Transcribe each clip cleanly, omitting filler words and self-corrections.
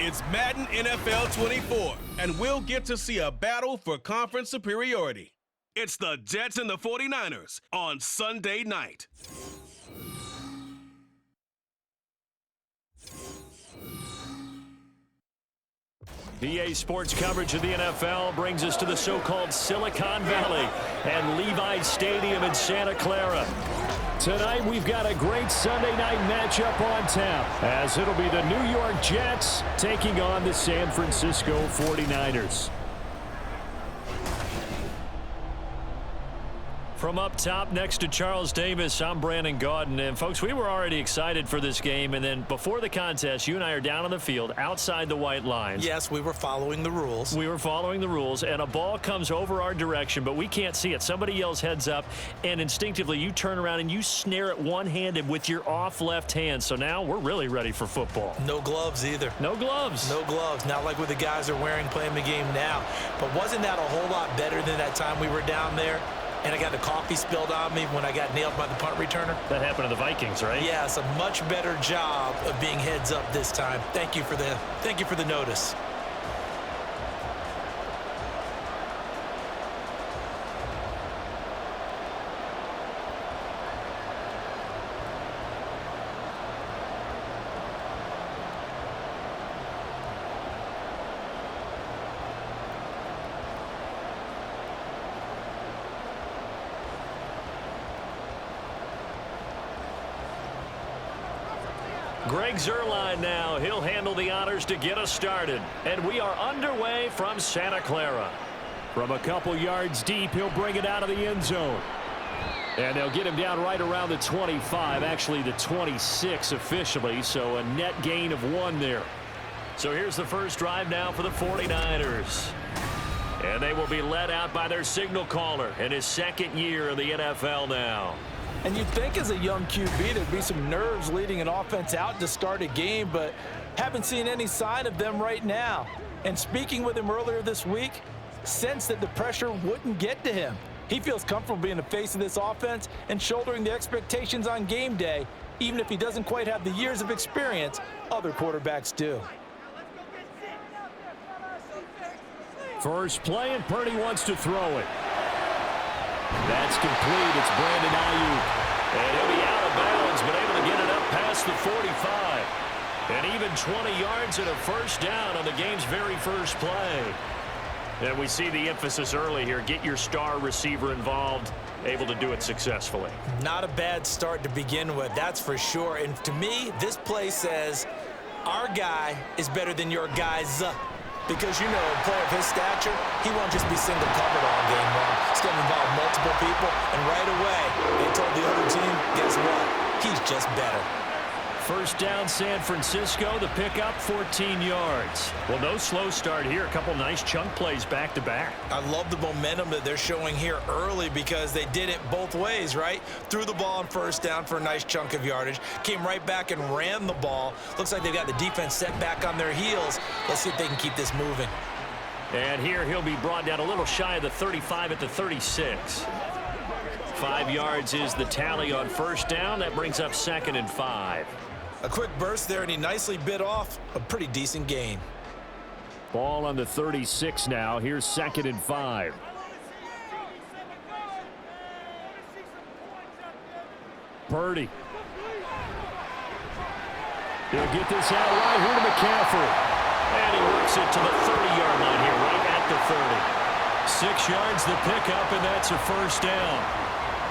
It's Madden NFL 24, and we'll get to see a battle for conference superiority. It's the Jets and the 49ers on Sunday night. EA Sports coverage of the NFL brings us to the so-called Silicon Valley and Levi's Stadium in Santa Clara. Tonight, we've got a great Sunday night matchup on tap, as it'll be the New York Jets taking on the San Francisco 49ers. From up top next to Charles Davis, I'm Brandon Gaudin. And, folks, we were already excited for this game. And then before the contest, you and I are down on the field outside the white lines. Yes, we were following the rules. We were following the rules, and a ball comes over our direction, but we can't see it. Somebody yells heads up, and instinctively you turn around and you snare it one-handed with your off left hand. So now we're really ready for football. No gloves either. No gloves. No gloves. Not like what the guys are wearing playing the game now. But wasn't that a whole lot better than that time we were down there? And I got the coffee spilled on me when I got nailed by the punt returner. That happened to the Vikings, right? Yes, a much better job of being heads up this time. Thank you for the notice. Greg Zuerlein now. He'll handle the honors to get us started. And we are underway from Santa Clara. From a couple yards deep, he'll bring it out of the end zone. And they'll get him down right around the 25, actually the 26 officially, so a net gain of 1 there. So here's the first drive now for the 49ers. And they will be led out by their signal caller in his second year in the NFL now. And you'd think as a young QB there'd be some nerves leading an offense out to start a game, but haven't seen any sign of them right now. And speaking with him earlier this week, sensed that the pressure wouldn't get to him. He feels comfortable being the face of this offense and shouldering the expectations on game day, even if he doesn't quite have the years of experience other quarterbacks do. First play, and Purdy wants to throw it. That's complete. It's Brandon Ayuk. And he'll be out of bounds, but able to get it up past the 45. And even 20 yards and a first down on the game's very first play. And we see the emphasis early here. Get your star receiver involved. Able to do it successfully. Not a bad start to begin with, that's for sure. And to me, this play says our guy is better than your guy's. Because, you know, a player of his stature, he won't just be single covered all game long. He's going to involve multiple people, and right away, they told the other team, guess what? He's just better. First down, San Francisco. The pickup, 14 yards. Well, no slow start here. A couple nice chunk plays back-to-back. I love the momentum that they're showing here early because they did it both ways, right? Threw the ball on first down for a nice chunk of yardage. Came right back and ran the ball. Looks like they've got the defense set back on their heels. Let's see if they can keep this moving. And here he'll be brought down a little shy of the 35 at the 36. 5 yards is the tally on first down. That brings up 2nd and 5. A quick burst there, and he nicely bit off a pretty decent gain. Ball on the 36 now. Here's 2nd and 5. Purdy. He'll get this out right here to McCaffrey. And he works it to the 30-yard line here, right at the 30. 6 yards the pickup, and that's a first down.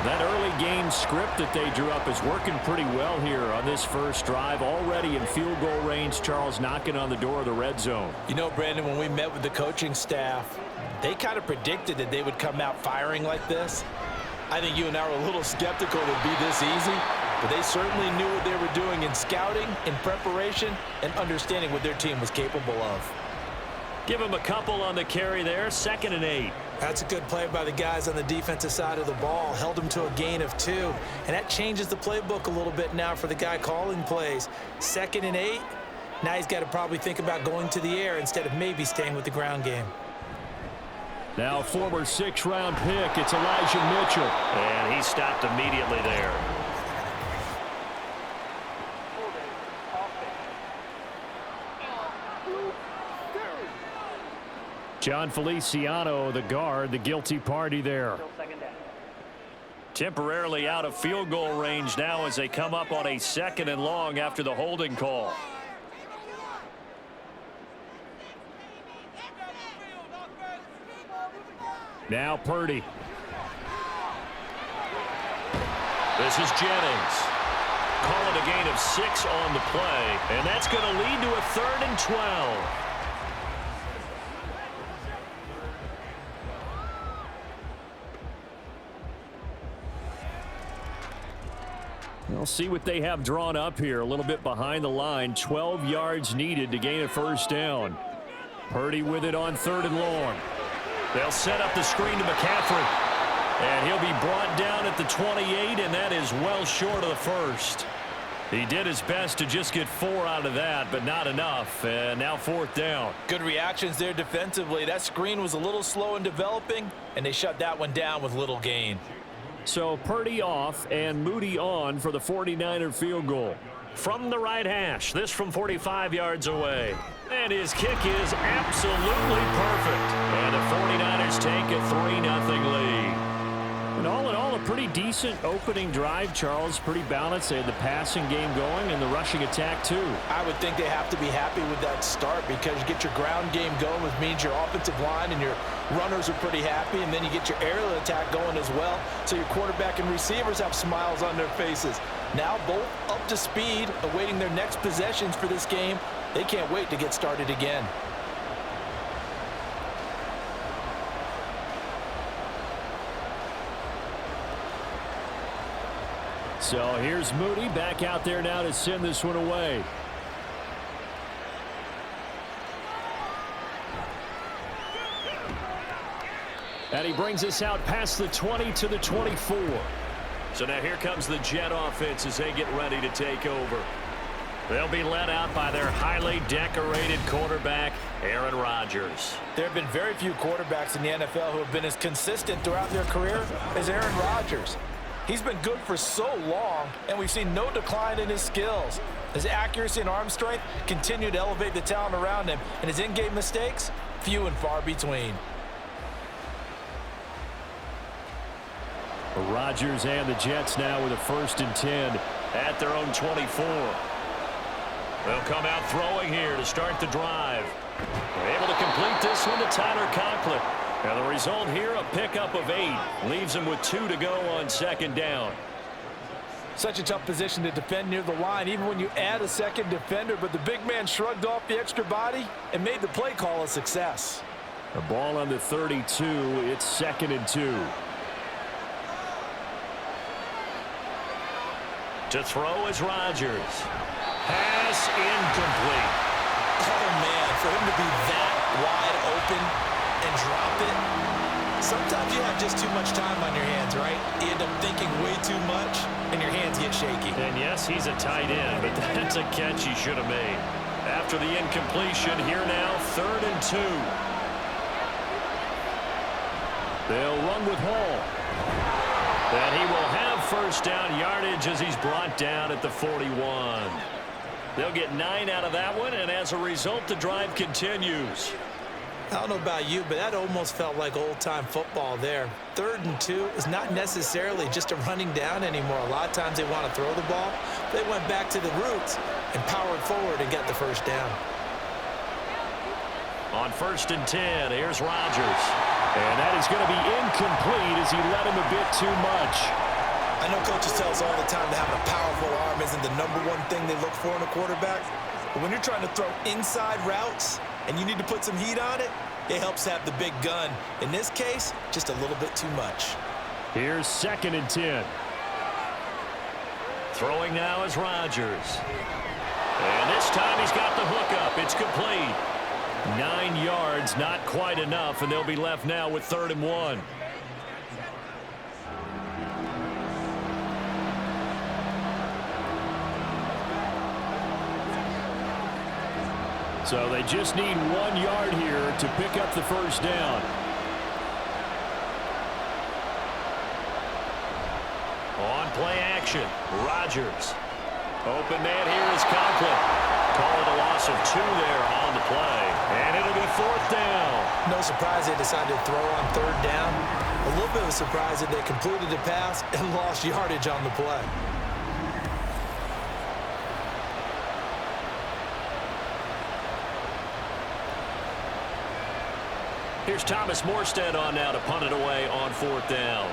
That early game script that they drew up is working pretty well here on this first drive. Already in field goal range, Charles knocking on the door of the red zone. You know, Brandon, when we met with the coaching staff, they kind of predicted that they would come out firing like this. I think you and I were a little skeptical it would be this easy, but they certainly knew what they were doing in scouting, in preparation, and understanding what their team was capable of. Give him a couple on the carry there. 2nd and 8. That's a good play by the guys on the defensive side of the ball. Held him to a gain of 2. And that changes the playbook a little bit now for the guy calling plays. 2nd and 8. Now he's got to probably think about going to the air instead of maybe staying with the ground game. Now former 6th-round pick. It's Elijah Mitchell. And he stopped immediately there. John Feliciano, the guard, the guilty party there. Temporarily out of field goal range now as they come up on a 2nd and long after the holding call. Now Purdy. This is Jennings. Call it a gain of 6 on the play, and that's going to lead to a 3rd and 12. We'll see what they have drawn up here. A little bit behind the line. 12 yards needed to gain a 1st down. Purdy with it on 3rd and long. They'll set up the screen to McCaffrey. And he'll be brought down at the 28, and that is well short of the 1st. He did his best to just get 4 out of that, but not enough. And now 4th down. Good reactions there defensively. That screen was a little slow in developing, and they shut that one down with little gain. So Purdy off and Moody on for the 49er field goal. From the right hash, this from 45 yards away. And his kick is absolutely perfect. And the 49ers take a 3-0 lead. And all in all, a pretty decent opening drive, Charles. Pretty balanced. They had the passing game going and the rushing attack, too. I would think they have to be happy with that start because you get your ground game going, which means your offensive line and your runners are pretty happy, and then you get your aerial attack going as well. So your quarterback and receivers have smiles on their faces. Now both up to speed, awaiting their next possessions for this game. They can't wait to get started again. So here's Moody back out there now to send this one away. And he brings us out past the 20 to the 24. So now here comes the Jet offense as they get ready to take over. They'll be led out by their highly decorated quarterback, Aaron Rodgers. There have been very few quarterbacks in the NFL who have been as consistent throughout their career as Aaron Rodgers. He's been good for so long, and we've seen no decline in his skills. His accuracy and arm strength continue to elevate the talent around him, and his in-game mistakes, few and far between. Rodgers and the Jets now with a 1st and 10 at their own 24. They'll come out throwing here to start the drive. They're able to complete this one to Tyler Conklin. And the result here, a pickup of 8. Leaves him with 2 to go on 2nd down. Such a tough position to defend near the line, even when you add a second defender, but the big man shrugged off the extra body and made the play call a success. The ball on the 32, it's 2nd and 2. To throw is Rodgers. Pass incomplete. Oh, man, for him to be that wide open and drop it. Sometimes you have just too much time on your hands, right? You end up thinking way too much, and your hands get shaky. And yes, he's a tight end, but that's a catch he should have made. After the incompletion, here now, 3rd and 2. They'll run with Hall. And he will have 1st down yardage as he's brought down at the 41. They'll get 9 out of that one, and as a result, the drive continues. I don't know about you, but that almost felt like old-time football there. 3rd and 2 is not necessarily just a running down anymore. A lot of times they want to throw the ball. They went back to the roots and powered forward and got the 1st down. On 1st and 10, here's Rodgers. And that is going to be incomplete as he led him a bit too much. I know coaches tell us all the time that having a powerful arm isn't the #1 thing they look for in a quarterback. But when you're trying to throw inside routes and you need to put some heat on it, it helps have the big gun. In this case, just a little bit too much. Here's 2nd and 10. Throwing now is Rodgers. And this time he's got the hookup. It's complete. 9 yards, not quite enough, and they'll be left now with 3rd and 1. So they just need 1 yard here to pick up the 1st down. On play action, Rodgers. Open man here is Conklin. Call it a loss of 2 there on the play. And it'll be 4th down. No surprise they decided to throw on 3rd down. A little bit of a surprise that they completed the pass and lost yardage on the play. Here's Thomas Morstead on now to punt it away on 4th down.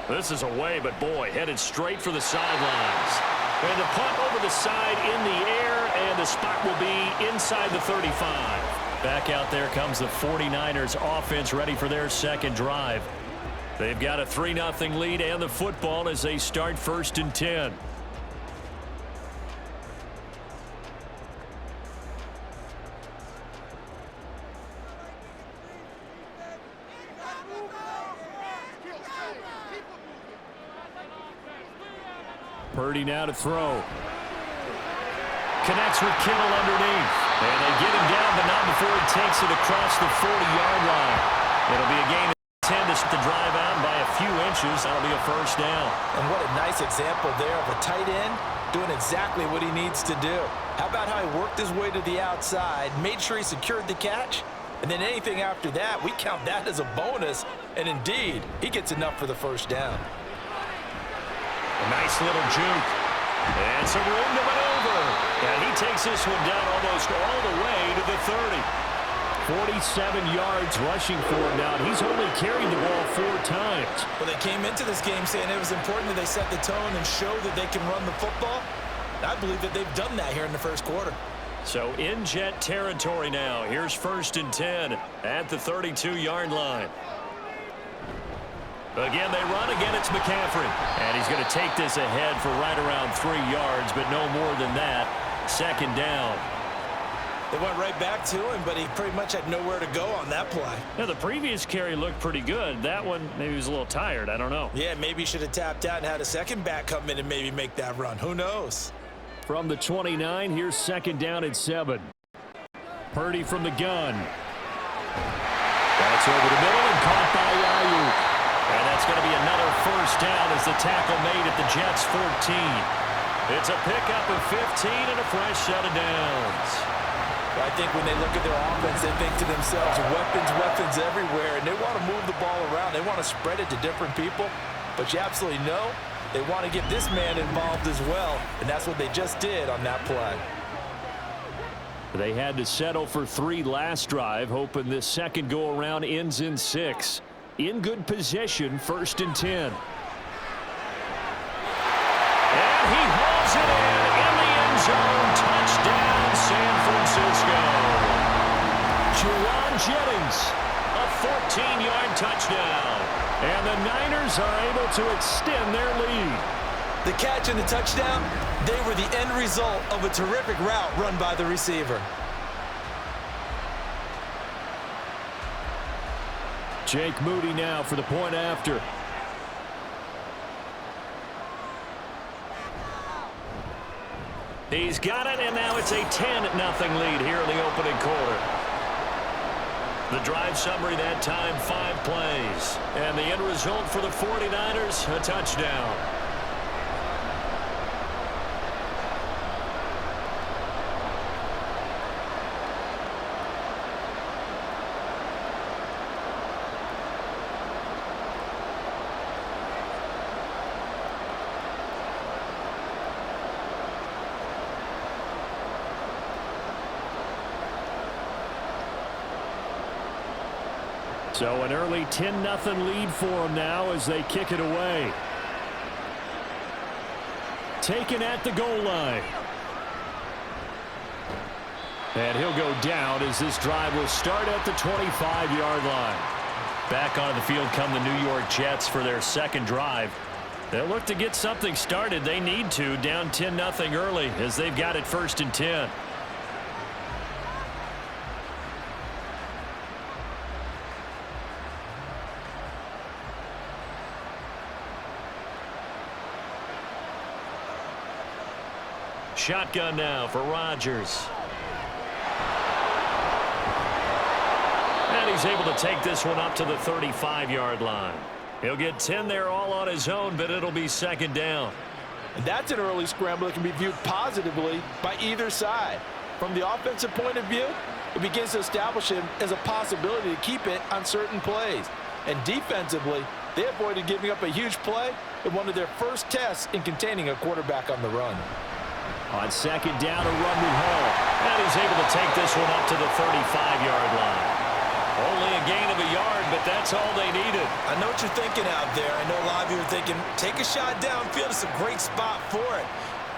This is away, but boy, headed straight for the sidelines. And the punt over the side in the air, and the spot will be inside the 35. Back out there comes the 49ers offense ready for their second drive. They've got a 3-0 lead and the football as they start 1st and 10. Purdy now to throw. Connects with Kittle underneath. And they get him down, but not before he takes it across the 40-yard line. It'll be a gain of 10 to drive out by a few inches. That'll be a 1st down. And what a nice example there of a tight end doing exactly what he needs to do. How about how he worked his way to the outside, made sure he secured the catch, and then anything after that, we count that as a bonus. And indeed, he gets enough for the 1st down. A nice little juke. And some room to maneuver. And he takes this one down almost all the way to the 30. 47 yards rushing for him now. And he's only carried the ball 4 times. Well, they came into this game saying it was important that they set the tone and show that they can run the football. I believe that they've done that here in the 1st quarter. So in Jet territory now. Here's 1st and 10 at the 32-yard line. Again, they run. Again, it's McCaffrey. And he's going to take this ahead for right around 3 yards, but no more than that. 2nd down. They went right back to him, but he pretty much had nowhere to go on that play. Yeah, the previous carry looked pretty good. That one, maybe he was a little tired. I don't know. Yeah, maybe he should have tapped out and had a second back come in and maybe make that run. Who knows? From the 29, here's 2nd down at 7. Purdy from the gun. That's over the middle and caught by Ayuk. And that's going to be another 1st down as the tackle made at the Jets' 14. It's a pickup of 15 and a fresh set of downs. Well, I think when they look at their offense, they think to themselves, weapons everywhere, and they want to move the ball around. They want to spread it to different people. But you absolutely know they want to get this man involved as well, and that's what they just did on that play. They had to settle for 3 last drive, hoping this second go-around ends in 6. In good position, 1st and 10. And he hauls it in the end zone. Touchdown, San Francisco. Juwan Jennings, a 14-yard touchdown. And the Niners are able to extend their lead. The catch and the touchdown, they were the end result of a terrific route run by the receiver. Jake Moody now for the point after. He's got it, and now it's a 10-0 lead here in the opening quarter. The drive summary that time, 5 plays. And the end result for the 49ers, a touchdown. So an early 10-0 lead for them now as they kick it away. Taken at the goal line. And he'll go down as this drive will start at the 25-yard line. Back onto the field come the New York Jets for their second drive. They'll look to get something started. They need to, down 10-0 early as they've got it 1st and 10. Shotgun now for Rodgers. And he's able to take this one up to the 35-yard line. He'll get 10 there all on his own, but it'll be second down. And that's an early scramble that can be viewed positively by either side. From the offensive point of view, it begins to establish him as a possibility to keep it on certain plays. And defensively, they avoided giving up a huge play in one of their first tests in containing a quarterback on the run. On second down, a run with Hall. And he's able to take this one up to the 35-yard line. Only a gain of a yard, but that's all they needed. I know what you're thinking out there. I know a lot of you are thinking, take a shot downfield. It's a great spot for it.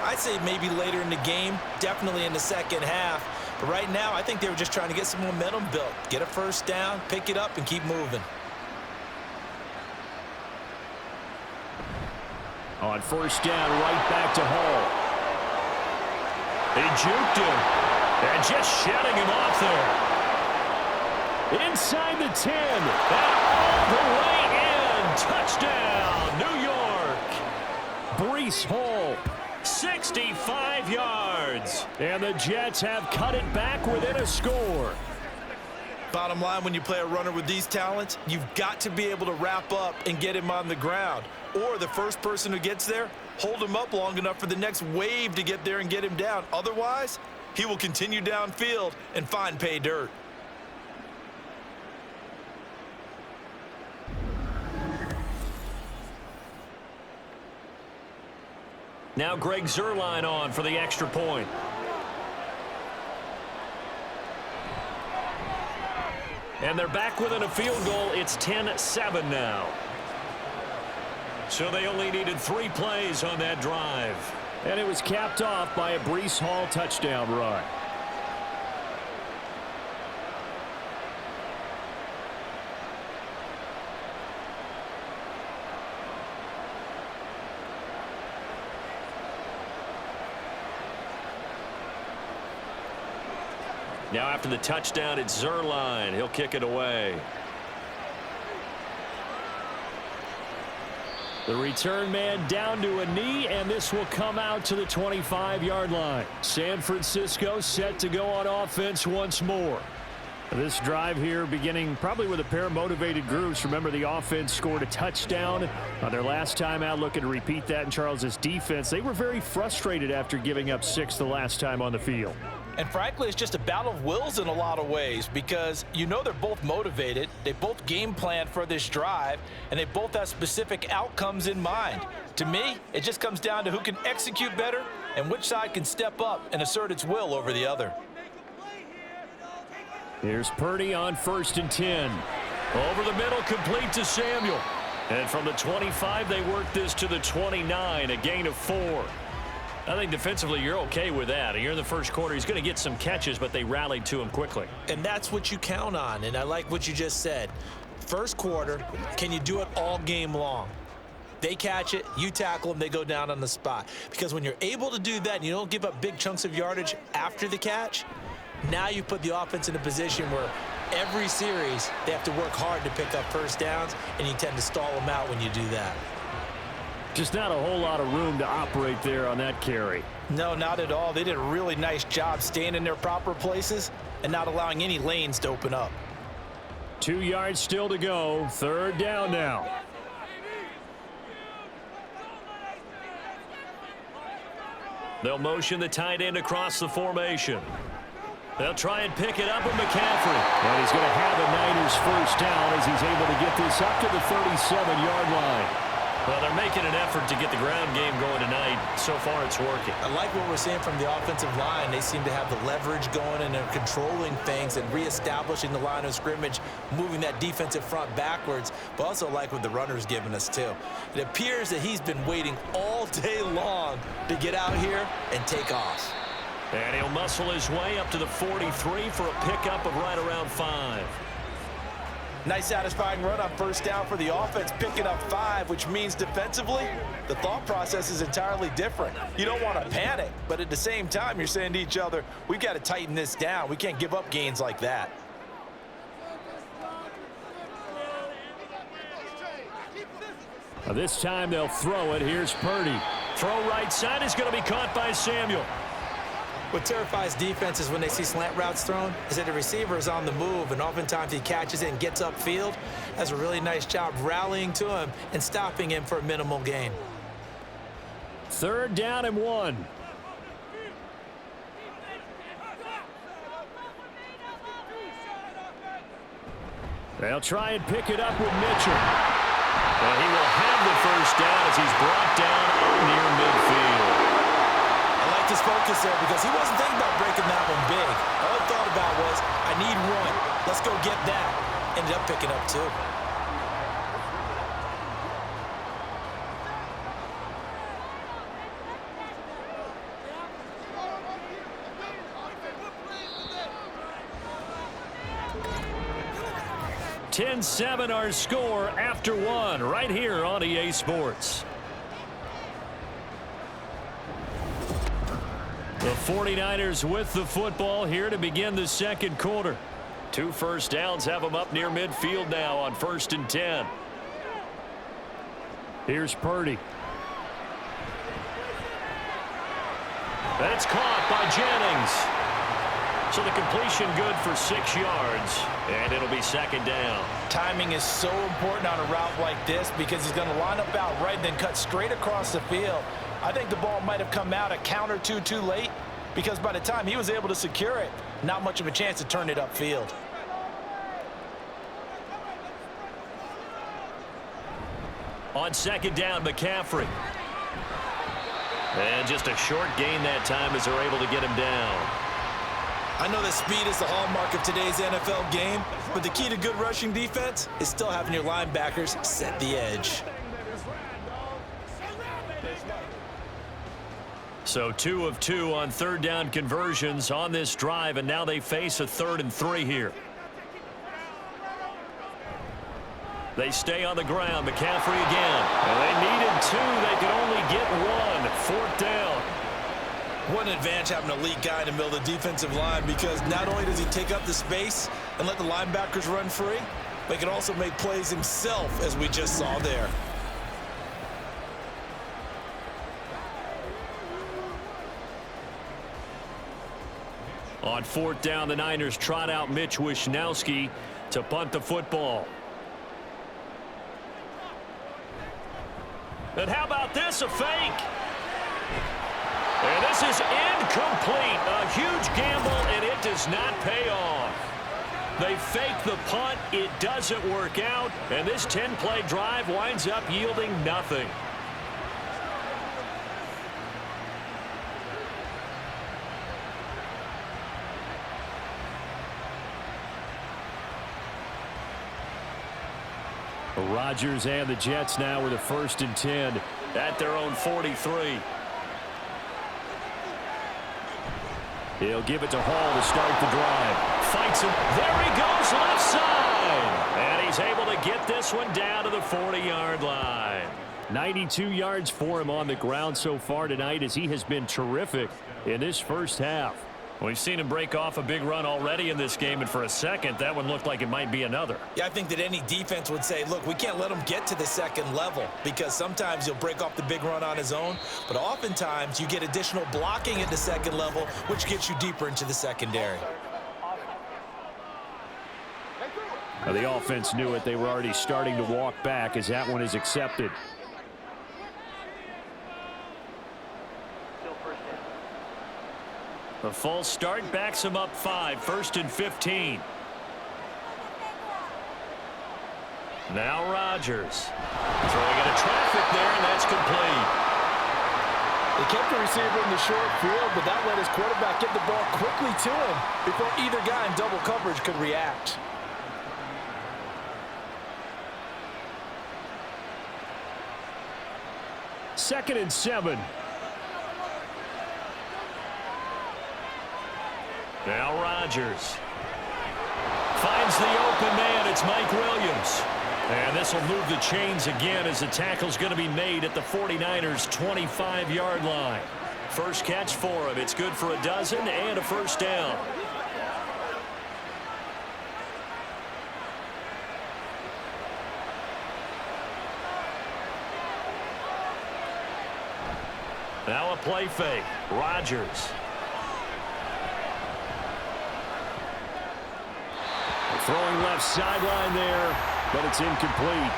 I'd say maybe later in the game, definitely in the second half. But right now, I think they were just trying to get some momentum built. Get a first down, pick it up, and keep moving. On first down, right back to Hall. He juked him. And just shedding him off there. Inside the 10. And all the way in. Touchdown, New York. Breece Hall, 65 yards. And the Jets have cut it back within a score. Bottom line, when you play a runner with these talents, you've got to be able to wrap up and get him on the ground. Or the first person who gets there, hold him up long enough for the next wave to get there and get him down. Otherwise, he will continue downfield and find pay dirt. Now Greg Zuerlein on for the extra point. And they're back within a field goal. It's 10-7 now. So they only needed 3 plays on that drive. And it was capped off by a Breece Hall touchdown run. Now after the touchdown, it's Zuerlein. He'll kick it away. The return man down to a knee, and this will come out to the 25-yard line. San Francisco set to go on offense once more. This drive here beginning probably with a pair of motivated groups. Remember, the offense scored a touchdown on their last time out, looking to repeat that in Charles' defense. They were very frustrated after giving up 6 the last time on the field. And frankly, it's just a battle of wills in a lot of ways because you know they're both motivated, they both game plan for this drive, and they both have specific outcomes in mind. To me, it just comes down to who can execute better and which side can step up and assert its will over the other. Here's Purdy on 1st and 10. Over the middle, complete to Samuel. And from the 25, they work this to the 29, a gain of 4. I think defensively you're okay with that. You're in the first quarter. He's going to get some catches, but they rallied to him quickly. And that's what you count on, and I like what you just said. First quarter, can you do it all game long? They catch it, you tackle them, they go down on the spot. Because when you're able to do that and you don't give up big chunks of yardage after the catch, now you put the offense in a position where every series they have to work hard to pick up first downs, and you tend to stall them out when you do that. Just not a whole lot of room to operate there on that carry. No, not at all. They did a really nice job staying in their proper places and not allowing any lanes to open up. 2 yards still to go. 3rd down now. They'll motion the tight end across the formation. They'll try and pick it up with McCaffrey. And he's going to have a Niners first down as he's able to get this up to the 37-yard line. Well, they're making an effort to get the ground game going tonight. So far, it's working. I like what we're seeing from the offensive line. They seem to have the leverage going, and they're controlling things and reestablishing the line of scrimmage, moving that defensive front backwards, but also like what the runner's giving us, too. It appears that he's been waiting all day long to get out here and take off. And he'll muscle his way up to the 43 for a pickup of right around 5. Nice satisfying run on first down for the offense, picking up 5, which means defensively, the thought process is entirely different. You don't want to panic, but at the same time, you're saying to each other, we've got to tighten this down. We can't give up gains like that. This time they'll throw it. Here's Purdy. Throw right side is going to be caught by Samuel. What terrifies defenses when they see slant routes thrown is that the receiver is on the move, and oftentimes he catches it and gets upfield, does a really nice job rallying to him and stopping him for a minimal gain. 3rd down and 1. They'll try and pick it up with Mitchell. And he will have the 1st down as he's brought down near midfield. I liked his focus there because he wasn't thinking about breaking that one big. All he thought about was, I need 1. Let's go get that. Ended up picking up 2. (10-7) our score after 1 right here on EA Sports. The 49ers with the football here to begin the 2nd quarter. 2 first downs have them up near midfield now on 1st and 10. Here's Purdy. That's caught by Jennings. So the completion good for 6 yards, and it'll be 2nd down. Timing is so important on a route like this because he's going to line up out right, then cut straight across the field. I think the ball might have come out a count or two too late because by the time he was able to secure it, not much of a chance to turn it upfield. On 2nd down, McCaffrey. And just a short gain that time as they're able to get him down. I know that speed is the hallmark of today's NFL game, but the key to good rushing defense is still having your linebackers set the edge. So 2 of 2 on 3rd down conversions on this drive, and now they face a 3rd and 3 here. They stay on the ground. McCaffrey again. And they needed 2. They could only get 1. 4th down. What an advantage having an elite guy in the middle of the defensive line because not only does he take up the space and let the linebackers run free, but he can also make plays himself, as we just saw there. On 4th down, the Niners trot out Mitch Wishnowski to punt the football. And how about this, a fake? And this is incomplete. A huge gamble, and it does not pay off. They fake the punt. It doesn't work out. And this 10-play drive winds up yielding nothing. Rodgers and the Jets now with a 1st and 10 at their own 43. He'll give it to Hall to start the drive. Fights him. There he goes, left side. And he's able to get this one down to the 40-yard line. 92 yards for him on the ground so far tonight as he has been terrific in this 1st half. We've seen him break off a big run already in this game, and for a second, that one looked like it might be another. Yeah, I think that any defense would say, look, we can't let him get to the 2nd level because sometimes he'll break off the big run on his own, but oftentimes you get additional blocking at the 2nd level, which gets you deeper into the secondary. Now, the offense knew it. They were already starting to walk back as that one is accepted. The false start backs him up 5, 1st and 15. Now Rodgers. Throwing into traffic there, and that's complete. They kept the receiver in the short field, but that let his quarterback get the ball quickly to him before either guy in double coverage could react. Second and 7. Now Rodgers finds the open man. It's Mike Williams. And this will move the chains again as the tackle's going to be made at the 49ers' 25-yard line. First catch for him. It's good for a dozen and a 1st down. Now a play fake. Rodgers. Throwing left sideline there. but it's incomplete.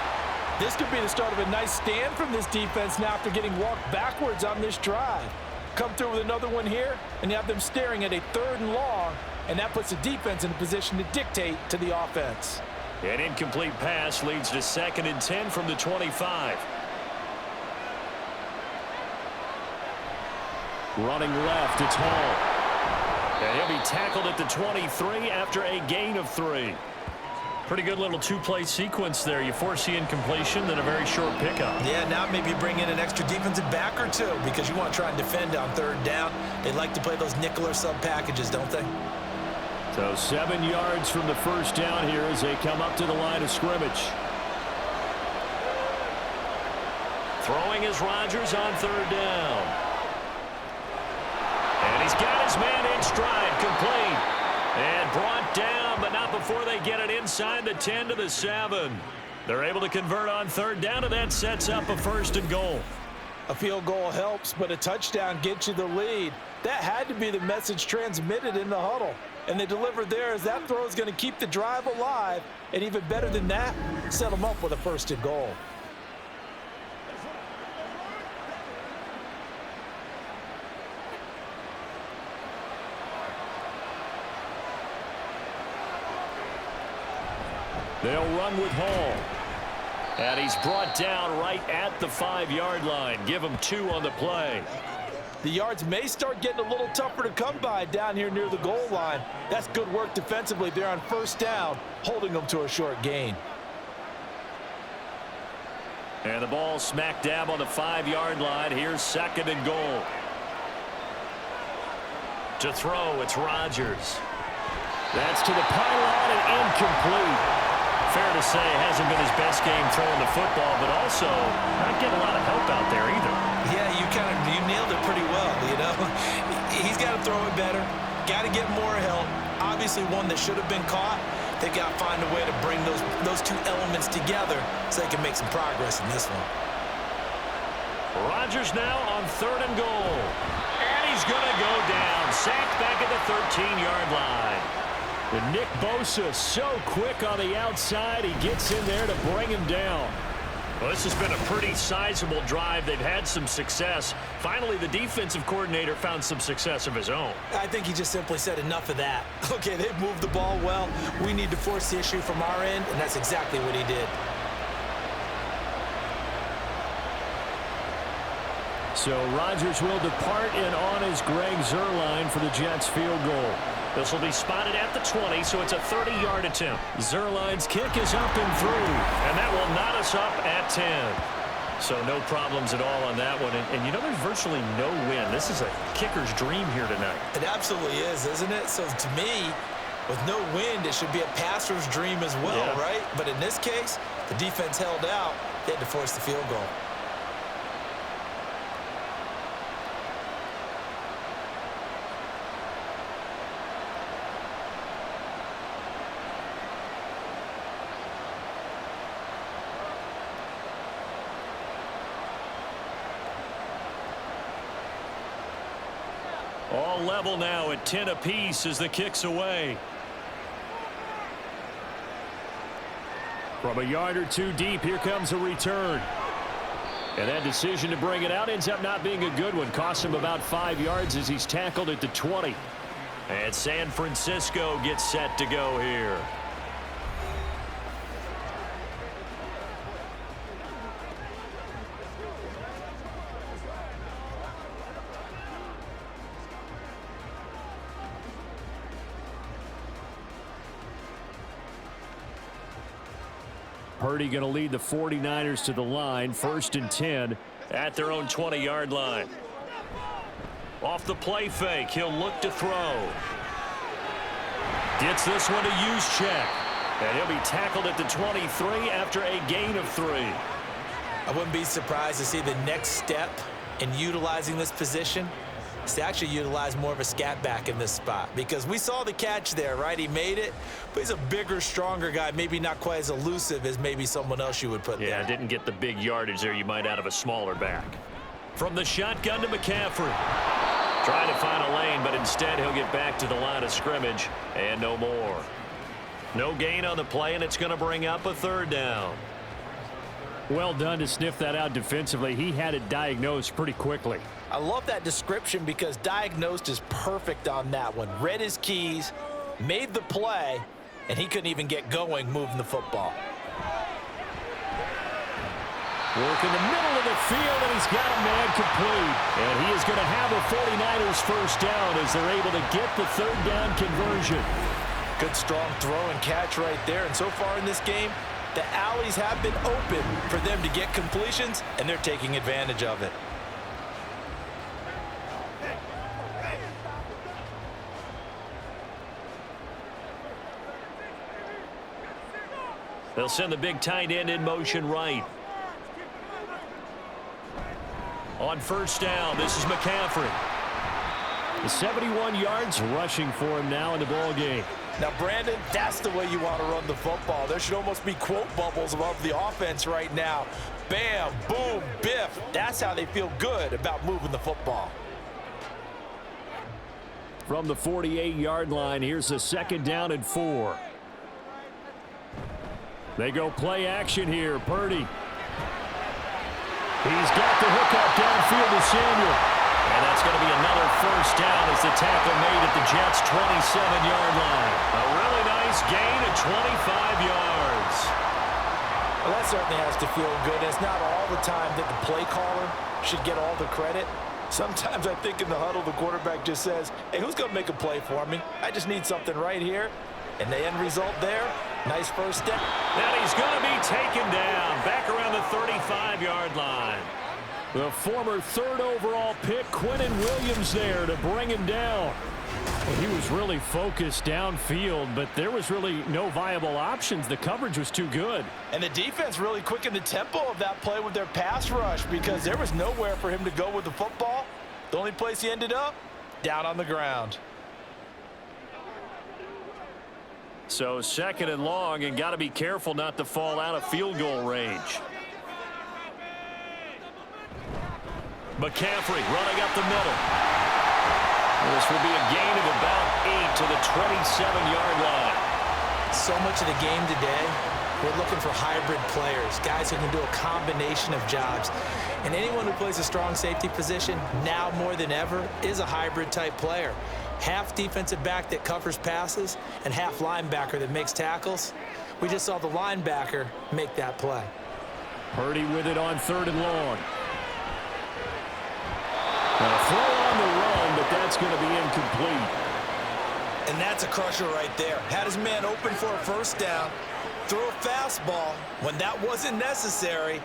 This could be the start of a nice stand from this defense now after getting walked backwards on this drive. Come through with another one here, and you have them staring at a 3rd and long, and that puts the defense in a position to dictate to the offense. An incomplete pass leads to 2nd and 10 from the 25. Running left, it's Hall. And he'll be tackled at the 23 after a gain of 3. Pretty good little 2-play sequence there. You force the incompletion, then a very short pickup. Yeah, now maybe bring in an extra defensive back or 2 because you want to try and defend on 3rd down. They like to play those nickel or sub packages, don't they? So 7 yards from the first down here as they come up to the line of scrimmage. Throwing is Rodgers on 3rd down. And he's got his man in stride, complete. And brought down, but not before they get it inside the 10 to the 7. They're able to convert on 3rd down, and that sets up a 1st and goal. A field goal helps, but a touchdown gets you the lead. That had to be the message transmitted in the huddle. And they delivered there as that throw is going to keep the drive alive. And even better than that, set them up with a 1st and goal. They'll run with Hall. And he's brought down right at the 5-yard line. Give him 2 on the play. The yards may start getting a little tougher to come by down here near the goal line. That's good work defensively there on 1st down, holding them to a short gain. And the ball smack dab on the 5-yard line. Here's 2nd and goal. To throw, it's Rodgers. That's to the pylon and incomplete. Fair to say, it hasn't been his best game throwing the football, but also not getting a lot of help out there either. Yeah, you nailed it pretty well, you know. He's got to throw it better, got to get more help. Obviously one that should have been caught. They got to find a way to bring those 2 elements together so they can make some progress in this one. Rodgers now on 3rd and goal. And he's going to go down. Sacked back at the 13-yard line. And Nick Bosa so quick on the outside. He gets in there to bring him down. Well, this has been a pretty sizable drive. They've had some success. Finally, the defensive coordinator found some success of his own. I think he just simply said enough of that. Okay, they've moved the ball well. We need to force the issue from our end, and that's exactly what he did. So Rodgers will depart, and on is Greg Zuerlein for the Jets field goal. This will be spotted at the 20, so it's a 30-yard attempt. Zuerlein's kick is up and through, and that will knot us up at 10. So no problems at all on that one. And you know, there's virtually no win. This is a kicker's dream here tonight. It absolutely is, isn't it? So to me, with no wind, it should be a passer's dream as well, right? But in this case, the defense held out. They had to force the field goal. All level now at 10 apiece as the kick's away. From a yard or 2 deep, here comes a return. And that decision to bring it out ends up not being a good one. Costs him about 5 yards as he's tackled at the 20. And San Francisco gets set to go here. Parity going to lead the 49ers to the line. 1st and 10 at their own 20-yard line. Off the play fake, he'll look to throw. Gets this one to use check. And he'll be tackled at the 23 after a gain of 3. I wouldn't be surprised to see the next step in utilizing this position is to actually utilize more of a scat back in this spot, because we saw the catch there, right? He made it, but he's a bigger, stronger guy, maybe not quite as elusive as maybe someone else you would put there. Yeah, didn't get the big yardage there you might out of a smaller back. From the shotgun to McCaffrey. Trying to find a lane, but instead he'll get back to the line of scrimmage and no more. No gain on the play, and it's going to bring up a third down. Well done to sniff that out defensively. He had it diagnosed pretty quickly. I love that description because diagnosed is perfect on that one. Read his keys, made the play, and he couldn't even get going moving the football. Work in the middle of the field, and he's got a man complete. And he is going to have a 49ers first down as they're able to get the third down conversion. Good strong throw and catch right there. And so far in this game, the alleys have been open for them to get completions, and they're taking advantage of it. They'll send the big tight end in motion right. On first down, this is McCaffrey. The 71 yards rushing for him now in the ball game. Now, Brandon, that's the way you want to run the football. There should almost be quote bubbles above the offense right now. Bam, boom, biff. That's how they feel good about moving the football. From the 48-yard line, here's a 2nd down and 4. They go play action here. Purdy. He's got the hookup downfield to Samuel. And that's going to be another first down as the tackle made at the Jets' 27-yard line. A really nice gain of 25 yards. Well, that certainly has to feel good. It's not all the time that the play caller should get all the credit. Sometimes I think in the huddle, the quarterback just says, hey, who's going to make a play for me? I just need something right here. And the end result there, nice first step. And he's going to be taken down back around the 35-yard line. The former 3rd overall pick, Quentin Williams, there to bring him down. Well, he was really focused downfield, but there was really no viable options. The coverage was too good. And the defense really quickened the tempo of that play with their pass rush because there was nowhere for him to go with the football. The only place he ended up, down on the ground. So 2nd and long, and got to be careful not to fall out of field goal range. McCaffrey running up the middle. This will be a gain of about 8 to the 27-yard line. So much of the game today, we're looking for hybrid players, guys who can do a combination of jobs. And anyone who plays a strong safety position, now more than ever, is a hybrid type player. Half defensive back that covers passes and half linebacker that makes tackles. We just saw the linebacker make that play. Purdy with it on 3rd and long. A throw on the run, but that's going to be incomplete. And that's a crusher right there. Had his man open for a first down, throw a fastball when that wasn't necessary,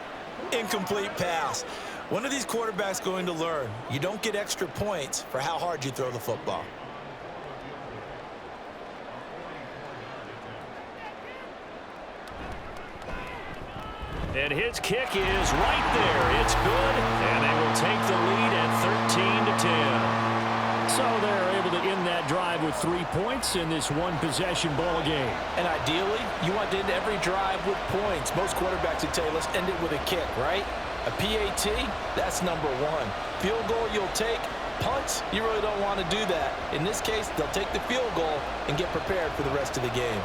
incomplete pass. When are these quarterbacks going to learn? You don't get extra points for how hard you throw the football. And his kick is right there. It's good, and they will take the lead at 13-10. So they're able to end that drive with 3 points in this one-possession ball game. And ideally, you want to end every drive with points. Most quarterbacks would tell you, let's end it with a kick, right? A PAT, that's number 1. Field goal, you'll take. Punts, you really don't want to do that. In this case, they'll take the field goal and get prepared for the rest of the game.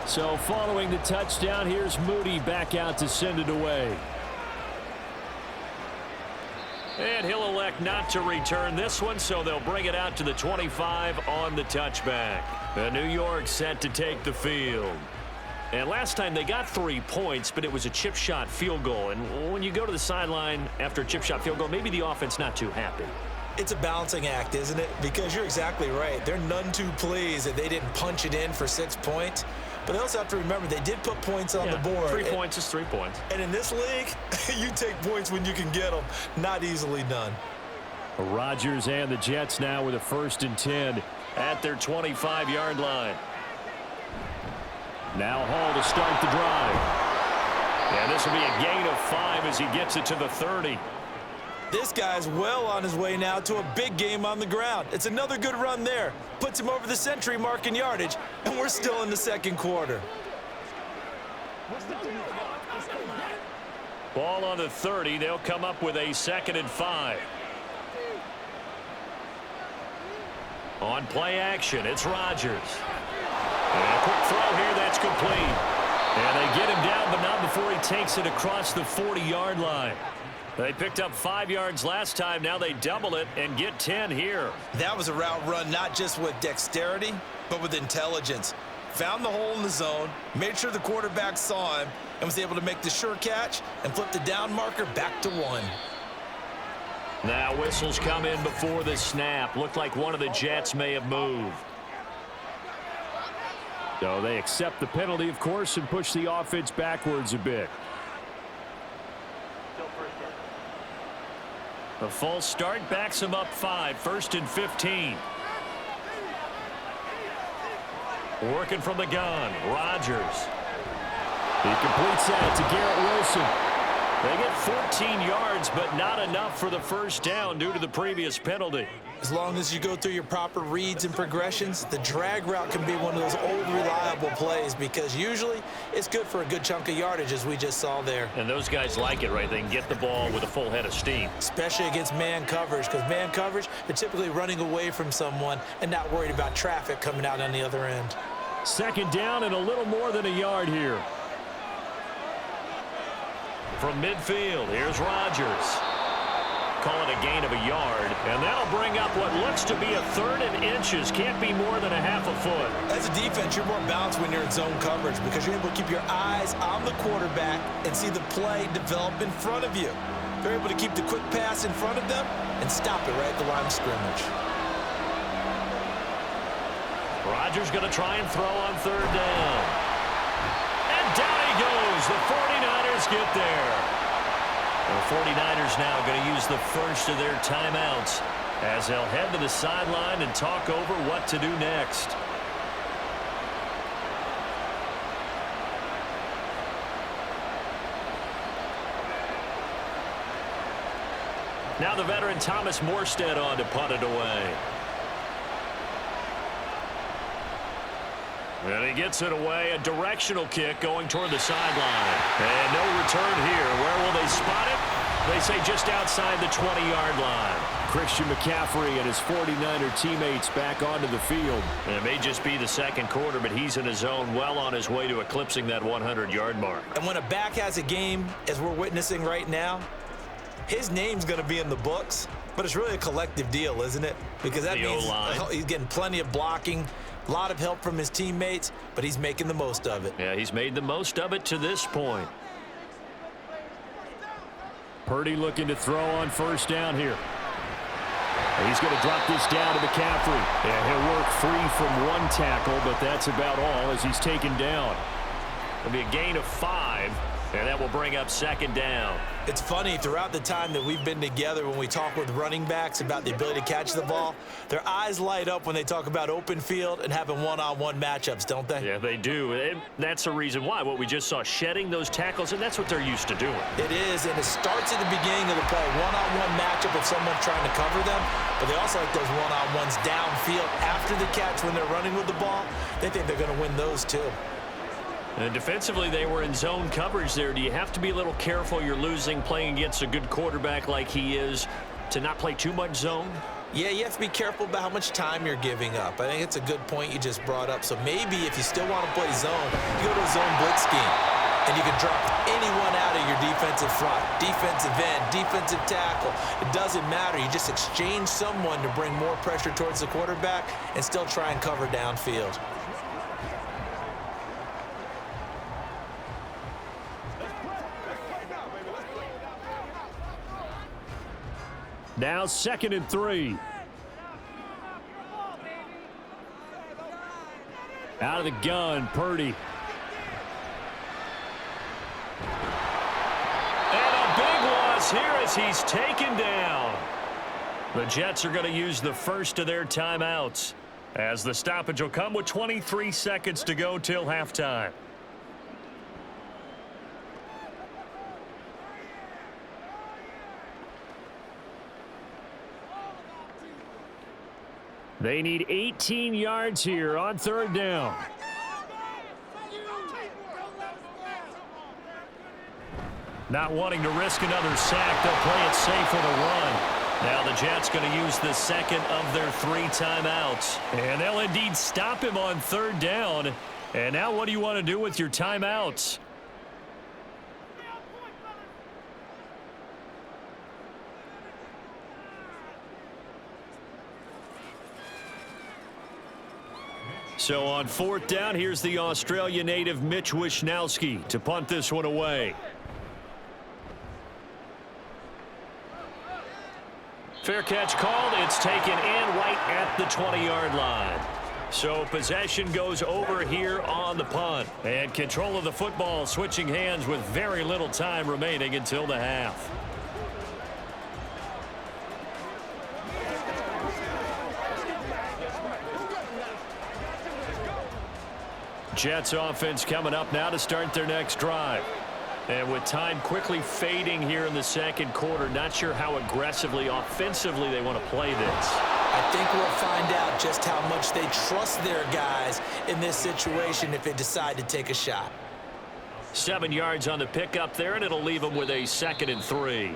So following the touchdown, here's Moody back out to send it away. And he'll elect not to return this one, so they'll bring it out to the 25 on the touchback. The New York set to take the field. And last time they got 3 points, but it was a chip shot field goal. And when you go to the sideline after a chip shot field goal, maybe the offense not too happy. It's a balancing act, isn't it? Because you're exactly right. They're none too pleased that they didn't punch it in for 6 points. But they also have to remember they did put points on the board. 3 points is 3 points. And in this league, you take points when you can get them. Not easily done. Rodgers and the Jets now with a 1st and 10 at their 25-yard line. Now Hall to start the drive. And this will be a gain of 5 as he gets it to the 30. This guy's well on his way now to a big game on the ground. It's another good run there. Puts him over the century mark in yardage, and we're still in the second quarter. Ball on the 30. They'll come up with a 2nd and 5. On play action, it's Rodgers. And a quick throw here, that's complete. And they get him down, but not before he takes it across the 40-yard line. They picked up 5 yards last time. Now they double it and get 10 here. That was a route run not just with dexterity, but with intelligence. Found the hole in the zone, made sure the quarterback saw him, and was able to make the sure catch and flip the down marker back to 1. Now whistles come in before the snap. Looked like one of the Jets may have moved. So they accept the penalty, of course, and push the offense backwards a bit. The false start backs him up 5. 1st and 15. Working from the gun, Rodgers. He completes that to Garrett Wilson. They get 14 yards, but not enough for the first down due to the previous penalty. As long as you go through your proper reads and progressions, the drag route can be one of those old reliable plays because usually it's good for a good chunk of yardage, as we just saw there. And those guys like it, right? They can get the ball with a full head of steam. Especially against man coverage, because man coverage, they're typically running away from someone and not worried about traffic coming out on the other end. 2nd down and a little more than a yard here. From midfield, here's Rodgers. Call it a gain of a yard, and that'll bring up what looks to be a 3rd and inches. Can't be more than a half a foot. As a defense, you're more balanced when you're in zone coverage because you're able to keep your eyes on the quarterback and see the play develop in front of you. They're able to keep the quick pass in front of them and stop it right at the line of scrimmage. Rodgers going to try and throw on 3rd down. And down he goes. The 49ers get there. The 49ers now going to use the first of their timeouts as they'll head to the sideline and talk over what to do next. Now the veteran Thomas Morstead on to punt it away. And he gets it away, a directional kick going toward the sideline. And no return here. Where will they spot it? They say just outside the 20-yard line. Christian McCaffrey and his 49er teammates back onto the field. And it may just be the second quarter, but he's in his zone, well on his way to eclipsing that 100-yard mark. And when a back has a game, as we're witnessing right now, his name's going to be in the books, but it's really a collective deal, isn't it? Because that means he's getting plenty of blocking, a lot of help from his teammates, but he's making the most of it. Yeah, he's made the most of it to this point. Purdy looking to throw on 1st down here. He's going to drop this down to McCaffrey. And he'll work free from 1 tackle, but that's about all as he's taken down. It'll be a gain of 5, and that will bring up 2nd down. It's funny, throughout the time that we've been together, when we talk with running backs about the ability to catch the ball, their eyes light up when they talk about open field and having one-on-one matchups, don't they? Yeah, they do. And that's the reason why. What we just saw, shedding those tackles, and that's what they're used to doing. It is, and it starts at the beginning of the play. One-on-one matchup if someone's trying to cover them, but they also like those one-on-ones downfield after the catch when they're running with the ball. They think they're going to win those too. And defensively, they were in zone coverage there. Do you have to be a little careful? You're losing, playing against a good quarterback like he is, to not play too much zone? Yeah, you have to be careful about how much time you're giving up. I think it's a good point you just brought up. So maybe if you still want to play zone, you go to a zone blitz scheme, and you can drop anyone out of your defensive front, defensive end, defensive tackle. It doesn't matter. You just exchange someone to bring more pressure towards the quarterback and still try and cover downfield. Now 2nd and 3. Out of the gun, Purdy. And a big loss here as he's taken down. The Jets are going to use the first of their timeouts as the stoppage will come with 23 seconds to go till halftime. They need 18 yards here on third down. Not wanting to risk another sack, they'll play it safe with a run. Now the Jets going to use the second of their 3 timeouts. And they'll indeed stop him on third down. And now what do you want to do with your timeouts? So on fourth down, here's the Australia native Mitch Wishnowsky to punt this one away. Fair catch called. It's taken in right at the 20-yard line. So possession goes over here on the punt. And control of the football switching hands with very little time remaining until the half. Jets offense coming up now to start their next drive. And with time quickly fading here in the second quarter, not sure how aggressively, offensively they want to play this. I think we'll find out just how much they trust their guys in this situation if they decide to take a shot. 7 yards on the pickup there, and it'll leave them with a 2nd and 3.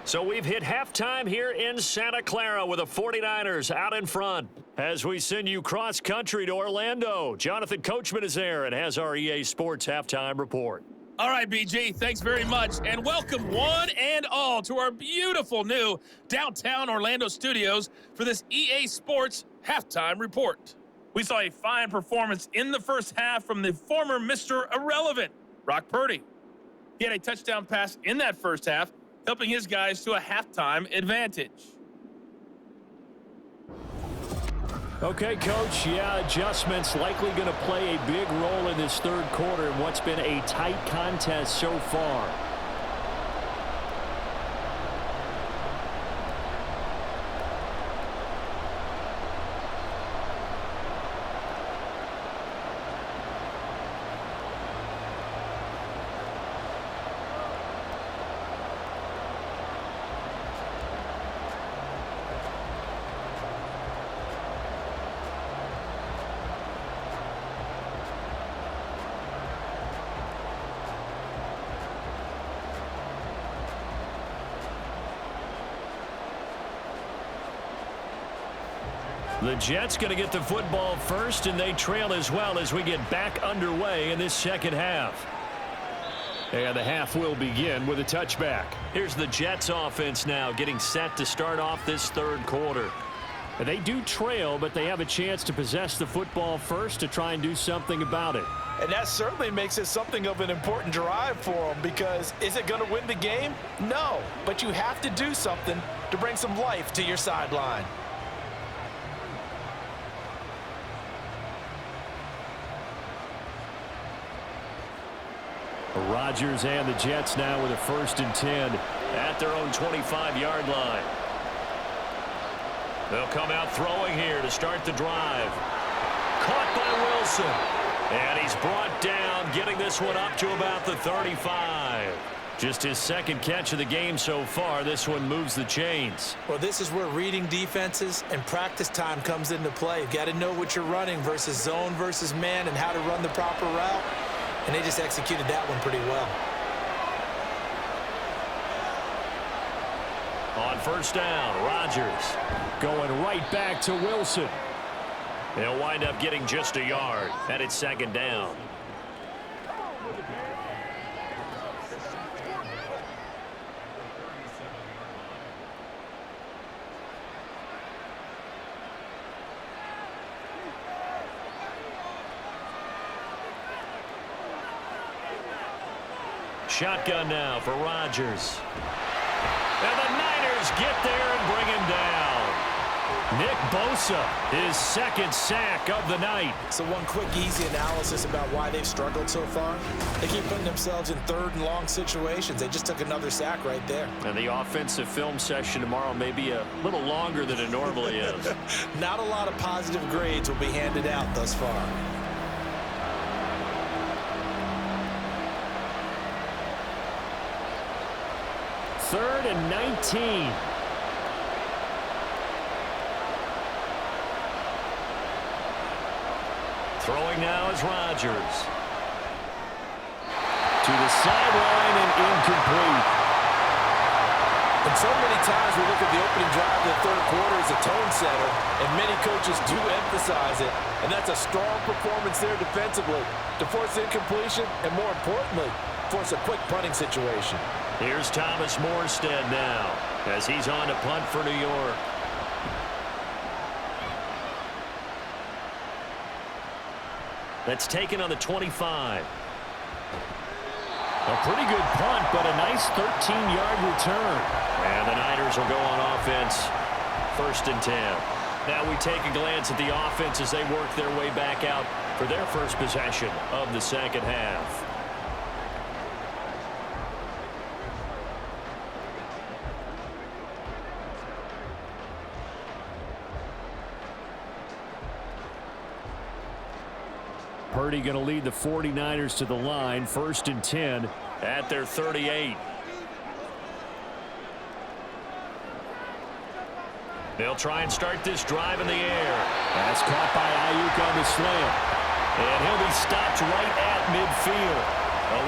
So we've hit halftime here in Santa Clara with the 49ers out in front. As we send you cross-country to Orlando, Jonathan Coachman is there and has our EA Sports Halftime Report. All right, BG, thanks very much, and welcome one and all to our beautiful new downtown Orlando studios for this EA Sports Halftime Report. We saw a fine performance in the first half from the former Mr. Irrelevant, Brock Purdy. He had a touchdown pass in that first half, helping his guys to a halftime advantage. Okay, Coach, adjustments likely going to play a big role in this third quarter in what's been a tight contest so far. The Jets going to get the football first, and they trail as well as we get back underway in this second half. And the half will begin with a touchback. Here's the Jets offense now getting set to start off this third quarter. And they do trail, but they have a chance to possess the football first to try and do something about it. And that certainly makes it something of an important drive for them, because is it going to win the game? No, but you have to do something to bring some life to your sideline. Rodgers and the Jets now with a 1st and 10 at their own 25-yard line. They'll come out throwing here to start the drive. Caught by Wilson. And he's brought down, getting this one up to about the 35. Just his 2nd catch of the game so far. This one moves the chains. Well, this is where reading defenses and practice time comes into play. You've got to know what you're running versus zone versus man and how to run the proper route. And they just executed that one pretty well. On first down, Rodgers going right back to Wilson. They'll wind up getting just a yard, and it's 2nd down. Shotgun now for Rodgers. And the Niners get there and bring him down. Nick Bosa, his 2nd sack of the night. So one quick, easy analysis about why they've struggled so far. They keep putting themselves in 3rd and long situations. They just took another sack right there. And the offensive film session tomorrow may be a little longer than it normally is. Not a lot of positive grades will be handed out thus far. 3rd and 19. Throwing now is Rodgers. To the sideline and incomplete. And so many times we look at the opening drive of the third quarter as a tone setter, and many coaches do emphasize it. And that's a strong performance there defensively to force incompletion and, more importantly, force a quick punting situation. Here's Thomas Morstead now as he's on to punt for New York. That's taken on the 25. A pretty good punt, but a nice 13-yard return. And the Niners will go on offense, 1st and 10. Now we take a glance at the offense as they work their way back out for their first possession of the second half. Purdy going to lead the 49ers to the line, 1st and 10 at their 38. They'll try and start this drive in the air. That's caught by Ayuk on the slam. And he'll be stopped right at midfield.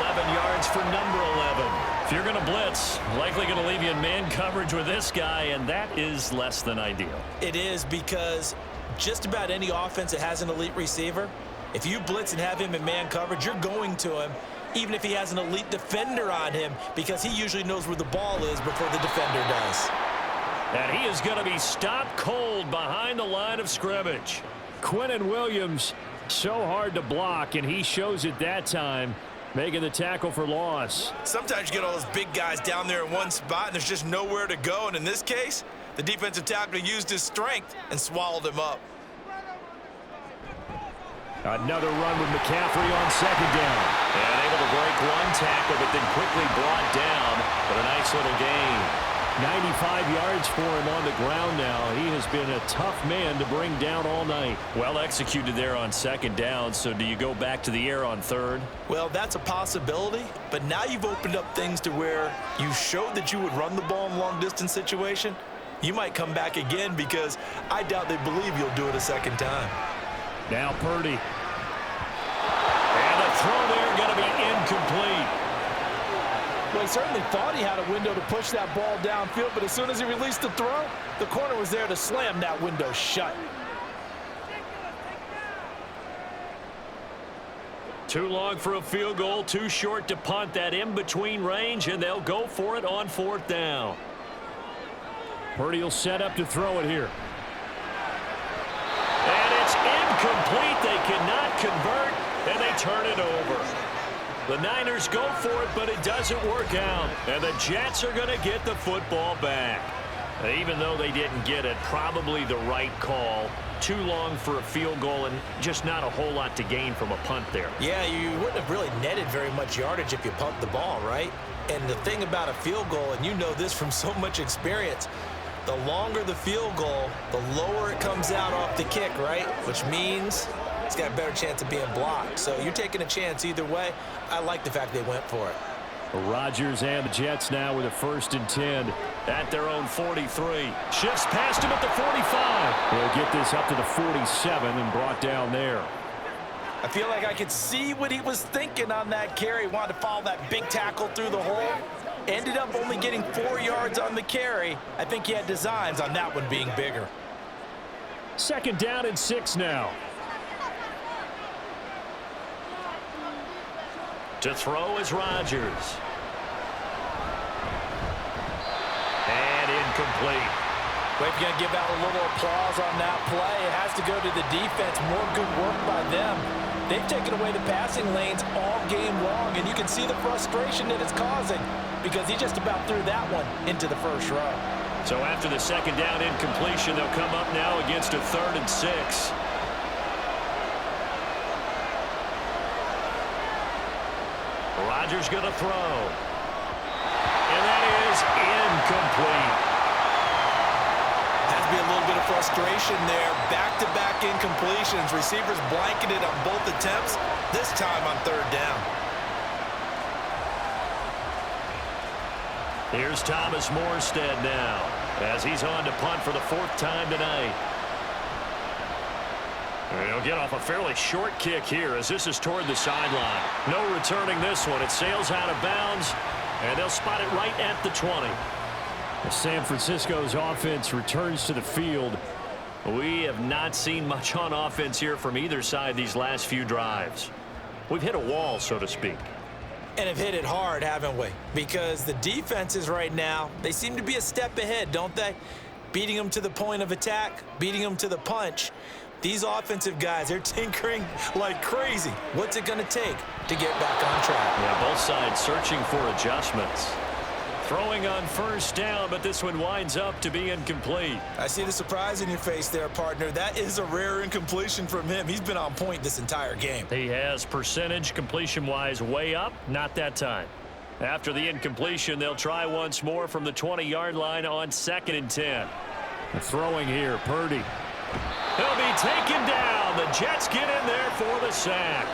11 yards for number 11. If you're going to blitz, likely going to leave you in man coverage with this guy, and that is less than ideal. It is, because just about any offense that has an elite receiver, if you blitz and have him in man coverage, you're going to him, even if he has an elite defender on him, because he usually knows where the ball is before the defender does. And he is going to be stopped cold behind the line of scrimmage. Quinnen Williams, so hard to block, and he shows it that time, making the tackle for loss. Sometimes you get all those big guys down there in one spot, and there's just nowhere to go. And in this case, the defensive tackle used his strength and swallowed him up. Another run with McCaffrey on 2nd down. And able to break one tackle, but then quickly brought down. But a nice little gain. 95 yards for him on the ground now. He has been a tough man to bring down all night. Well executed there on 2nd down. So do you go back to the air on 3rd? Well, that's a possibility. But now you've opened up things to where you showed that you would run the ball in long-distance situation. You might come back again, because I doubt they believe you'll do it a 2nd time. Now Purdy. And the throw there going to be incomplete. Well, he certainly thought he had a window to push that ball downfield, but as soon as he released the throw, the corner was there to slam that window shut. Too long for a field goal, too short to punt. That in-between range, and they'll go for it on 4th down. Purdy will set up to throw it here. And it's incomplete. They cannot convert, and they turn it over. The Niners go for it, but it doesn't work out. And the Jets are going to get the football back. Even though they didn't get it, probably the right call. Too long for a field goal, and just not a whole lot to gain from a punt there. Yeah, you wouldn't have really netted very much yardage if you pumped the ball, right? And the thing about a field goal, and you know this from so much experience, the longer the field goal, the lower it comes out off the kick, right? Which means it's got a better chance of being blocked. So you're taking a chance either way. I like the fact they went for it. Rodgers and the Jets now with a 1st and 10 at their own 43. Shifts past him at the 45. They'll get this up to the 47 and brought down there. I feel like I could see what he was thinking on that carry. Wanted to follow that big tackle through the hole. Ended up only getting 4 yards on the carry. I think he had designs on that one being bigger. 2nd down and 6 now. To throw is Rodgers. And incomplete. Well, if you're going to give out a little applause on that play, it has to go to the defense. More good work by them. They've taken away the passing lanes all game long, and you can see the frustration that it's causing, because he just about threw that one into the first row. So after the 2nd down incompletion, they'll come up now against a 3rd and 6. Rodgers going to throw. And that is incomplete. Has to be a little bit of frustration there. Back-to-back incompletions. Receivers blanketed on both attempts, this time on 3rd down. Here's Thomas Morstead now as he's on to punt for the 4th time tonight. He'll get off a fairly short kick here as this is toward the sideline. No returning this one. It sails out of bounds, and they'll spot it right at the 20. San Francisco's offense returns to the field. We have not seen much on offense here from either side these last few drives. We've hit a wall, so to speak. And have hit it hard, haven't we? Because the defenses right now, they seem to be a step ahead, don't they? Beating them to the point of attack, beating them to the punch. These offensive guys, they're tinkering like crazy. What's it going to take to get back on track? Yeah, both sides searching for adjustments. Throwing on first down, but this one winds up to be incomplete. I see the surprise in your face there, partner. That is a rare incompletion from him. He's been on point this entire game. He has percentage completion-wise way up, not that time. After the incompletion, they'll try once more from the 20-yard line on 2nd and 10. The throwing here, Purdy. He'll be taken down. The Jets get in there for the sack.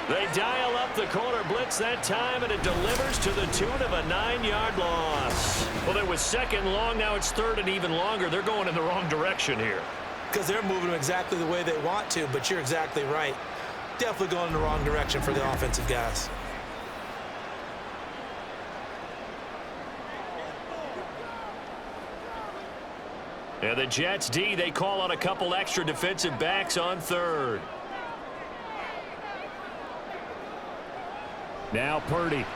They dial up the corner blitz that time, and it delivers to the tune of a 9-yard loss. Well, it was 2nd long. Now it's 3rd and even longer. They're going in the wrong direction here. Because they're moving them exactly the way they want to, but you're exactly right. Definitely going in the wrong direction for the offensive guys. And the Jets D, they call on a couple extra defensive backs on 3rd. Now Purdy.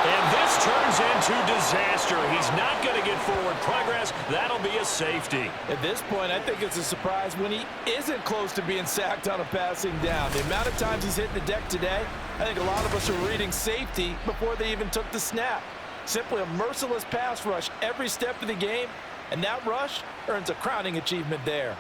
And this turns into disaster. He's not going to get forward progress. That'll be a safety. At this point, I think it's a surprise when he isn't close to being sacked on a passing down. The amount of times he's hit the deck today, I think a lot of us are reading safety before they even took the snap. Simply a merciless pass rush every step of the game, and that rush earns a crowning achievement there.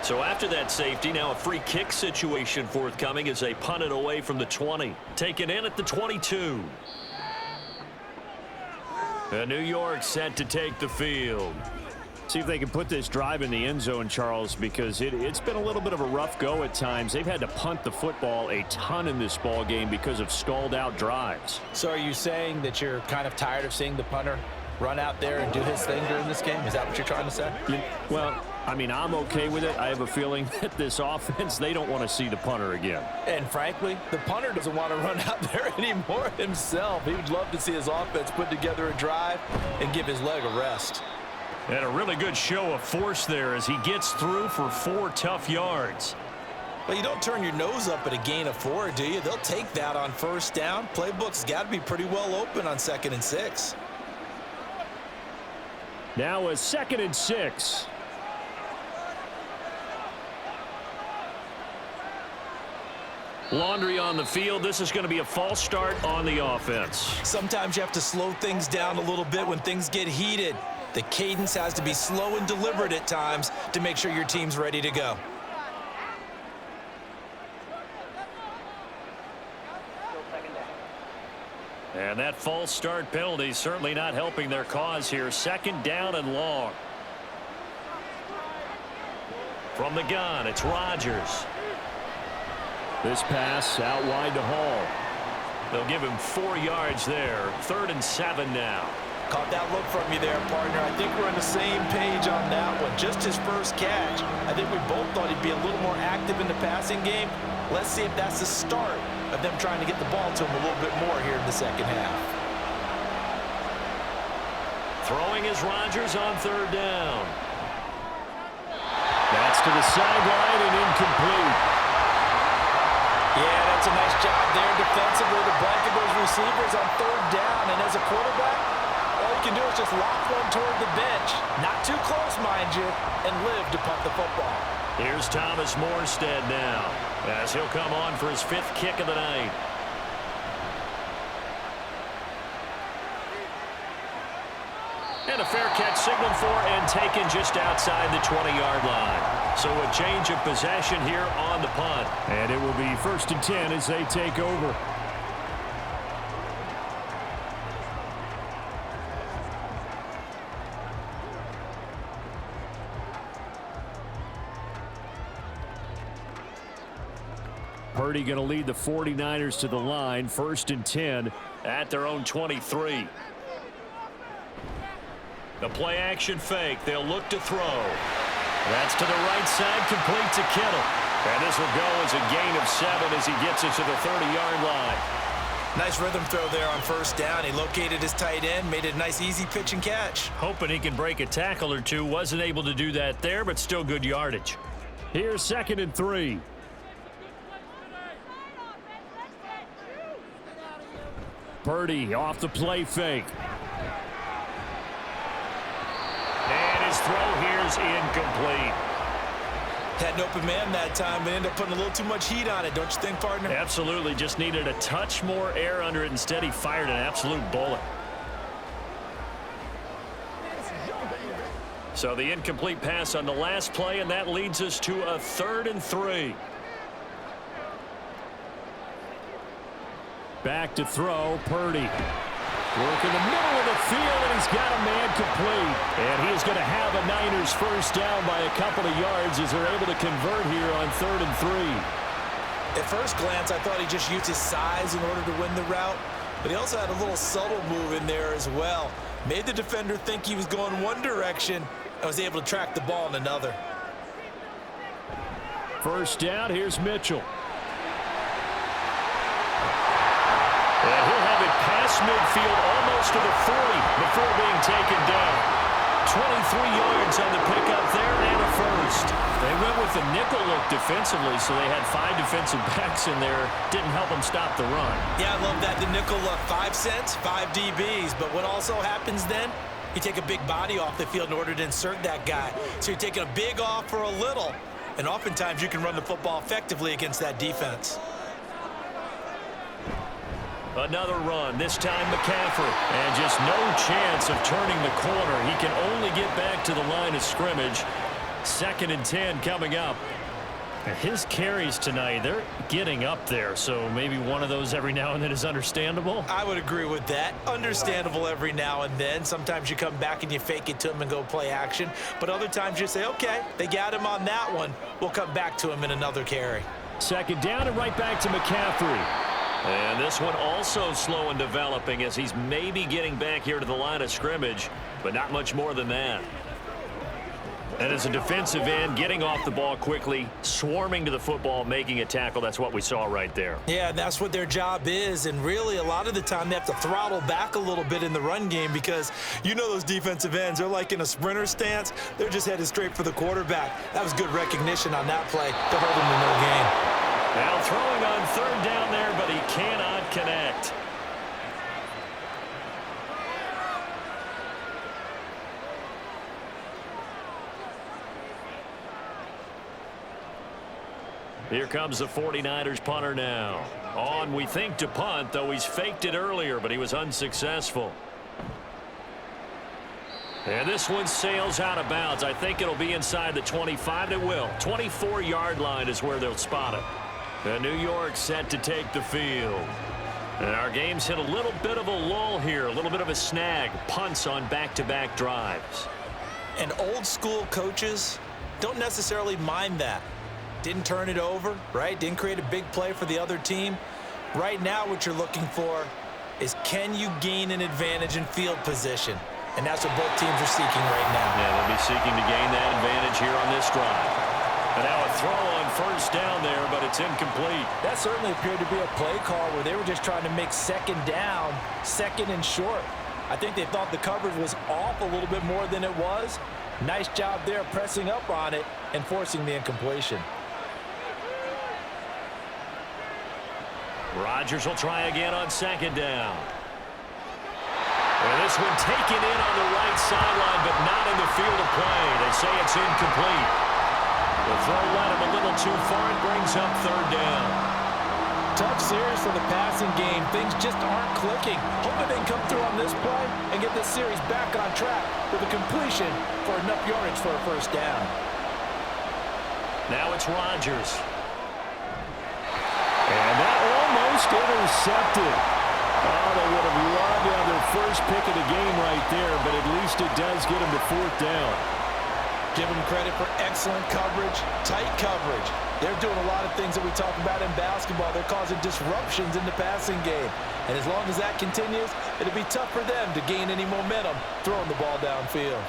So after that safety, now a free kick situation forthcoming as they punt it away from the 20. Taken in at the 22. And New York set to take the field. See if they can put this drive in the end zone, Charles, because it's been a little bit of a rough go at times. They've had to punt the football a ton in this ball game because of stalled out drives. So are you saying that you're kind of tired of seeing the punter run out there and do his thing during this game? Is that what you're trying to say? Well, I mean, I'm okay with it. I have a feeling that this offense, they don't want to see the punter again. And frankly, the punter doesn't want to run out there anymore himself. He would love to see his offense put together a drive and give his leg a rest. And a really good show of force there as he gets through for 4 tough yards. Well, you don't turn your nose up at a gain of 4, do you? They'll take that on first down. Playbook's got to be pretty well open on 2nd and 6. Now a 2nd and 6. Laundry on the field. This is going to be a false start on the offense. Sometimes you have to slow things down a little bit when things get heated. The cadence has to be slow and deliberate at times to make sure your team's ready to go. And that false start penalty certainly not helping their cause here. 2nd down and long. From the gun, it's Rodgers. This pass out wide to Hall. They'll give him 4 yards there. 3rd and 7 now. Caught that look from you there, partner. I think we're on the same page on that one. Just his first catch. I think we both thought he'd be a little more active in the passing game. Let's see if that's the start of them trying to get the ball to him a little bit more here in the second half. Throwing is Rodgers on 3rd down. That's to the sideline and incomplete. Yeah, that's a nice job there defensively to blanket those receivers on 3rd down. And as a quarterback, all you can do is just lock one toward the bench. Not too close, mind you, and live to punt the football. Here's Thomas Morstead now as he'll come on for his 5th kick of the night. And a fair catch signaled for and taken just outside the 20-yard line. So a change of possession here on the punt. And it will be 1st and 10 as they take over. Purdy going to lead the 49ers to the line, 1st and 10 at their own 23. The play action fake. They'll look to throw. That's to the right side, complete to Kittle. And this will go as a gain of 7 as he gets it to the 30-yard line. Nice rhythm throw there on 1st down. He located his tight end, made it a nice easy pitch and catch. Hoping he can break a tackle or two. Wasn't able to do that there, but still good yardage. Here's 2nd and 3. Purdy off the play fake. And his throw here is incomplete. Had an open man that time, but ended up putting a little too much heat on it, don't you think, partner? Absolutely. Just needed a touch more air under it. Instead, he fired an absolute bullet. So the incomplete pass on the last play, and that leads us to a 3rd and 3. Back to throw, Purdy. Work in the middle of the field, and he's got a man complete. And he's going to have a Niners 1st down by a couple of yards as they're able to convert here on 3rd and 3. At first glance, I thought he just used his size in order to win the route, but he also had a little subtle move in there as well. Made the defender think he was going one direction and was able to track the ball in another. 1st down, here's Mitchell. And he'll have it past midfield almost to the 40 before being taken down. 23 yards on the pickup there and a 1st. They went with the nickel look defensively, so they had 5 defensive backs in there. Didn't help them stop the run. Yeah, I love that. The nickel look, 5 cents, 5 DBs. But what also happens then, you take a big body off the field in order to insert that guy. So you're taking a big off for a little. And oftentimes you can run the football effectively against that defense. Another run, this time McCaffrey. And just no chance of turning the corner. He can only get back to the line of scrimmage. 2nd and 10 coming up. His carries tonight, they're getting up there. So maybe one of those every now and then is understandable. I would agree with that. Understandable every now and then. Sometimes you come back and you fake it to him and go play action. But other times you say, okay, they got him on that one. We'll come back to him in another carry. 2nd down and right back to McCaffrey. And this one also slow and developing as he's maybe getting back here to the line of scrimmage, but not much more than that. And as a defensive end, getting off the ball quickly, swarming to the football, making a tackle, that's what we saw right there. Yeah, that's what their job is, and really a lot of the time they have to throttle back a little bit in the run game because you know those defensive ends, they're like in a sprinter stance. They're just headed straight for the quarterback. That was good recognition on that play to hold him to no gain. Now throwing on 3rd down there, but he cannot connect. Here comes the 49ers punter now. On, we think, to punt, though he's faked it earlier, but he was unsuccessful. And this one sails out of bounds. I think it'll be inside the 25. It will. 24-yard line is where they'll spot it. And New York set to take the field. And our game's hit a little bit of a lull here, a little bit of a snag. Punts on back-to-back drives. And old school coaches don't necessarily mind that. Didn't turn it over, right? Didn't create a big play for the other team. Right now what you're looking for is can you gain an advantage in field position? And that's what both teams are seeking right now. Yeah, they'll be seeking to gain that advantage here on this drive. And now a throw on 1st down there, but it's incomplete. That certainly appeared to be a play call where they were just trying to make 2nd down, 2nd and short. I think they thought the coverage was off a little bit more than it was. Nice job there pressing up on it and forcing the incompletion. Rodgers will try again on 2nd down. And this one taken in on the right sideline, but not in the field of play. They say it's incomplete. The throw led him a little too far and brings up 3rd down. Tough series for the passing game. Things just aren't clicking. Hoping they can come through on this play and get this series back on track with a completion for enough yardage for a 1st down. Now it's Rodgers. And that almost intercepted. Oh, they would have loved to have their first pick of the game right there, but at least it does get him to 4th down. Give them credit for excellent coverage, tight coverage. They're doing a lot of things that we talk about in basketball. They're causing disruptions in the passing game. And as long as that continues, it'll be tough for them to gain any momentum throwing the ball downfield.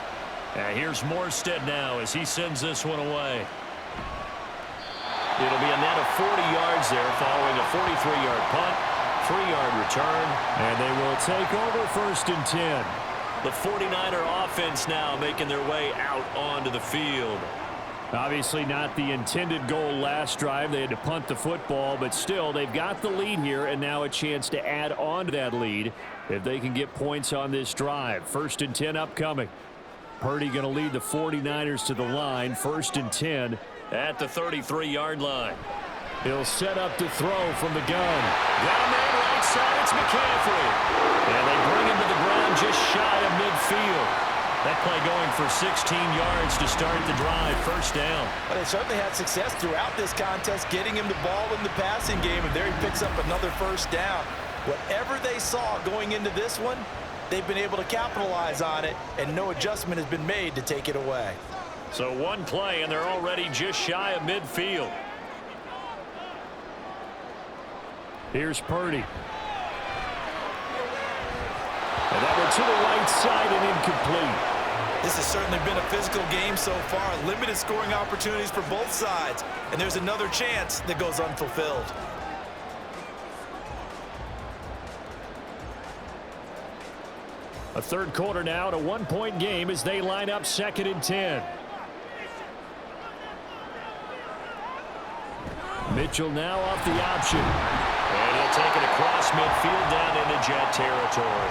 Here's Morstead now as he sends this one away. It'll be a net of 40 yards there following a 43-yard punt, 3-yard return, and they will take over 1st and 10. The 49er offense now making their way out onto the field. Obviously not the intended goal last drive. They had to punt the football, but still they've got the lead here and now a chance to add on to that lead if they can get points on this drive. 1st and 10 upcoming. Purdy going to lead the 49ers to the line. 1st and 10 at the 33-yard line. He'll set up to throw from the gun. Got a man right side. It's McCaffrey. And they bring him to the ground just shy of midfield. That play going for 16 yards to start the drive. 1st down. Well, they certainly had success throughout this contest getting him the ball in the passing game, and there he picks up another 1st down. Whatever they saw going into this one, they've been able to capitalize on it, and no adjustment has been made to take it away. So one play, and they're already just shy of midfield. Here's Purdy. And that one to the right side and incomplete. This has certainly been a physical game so far. Limited scoring opportunities for both sides. And there's another chance that goes unfulfilled. A 3rd quarter now, at a 1-point game as they line up 2nd and 10. Mitchell now off the option. And he'll take it across midfield down into Jet territory.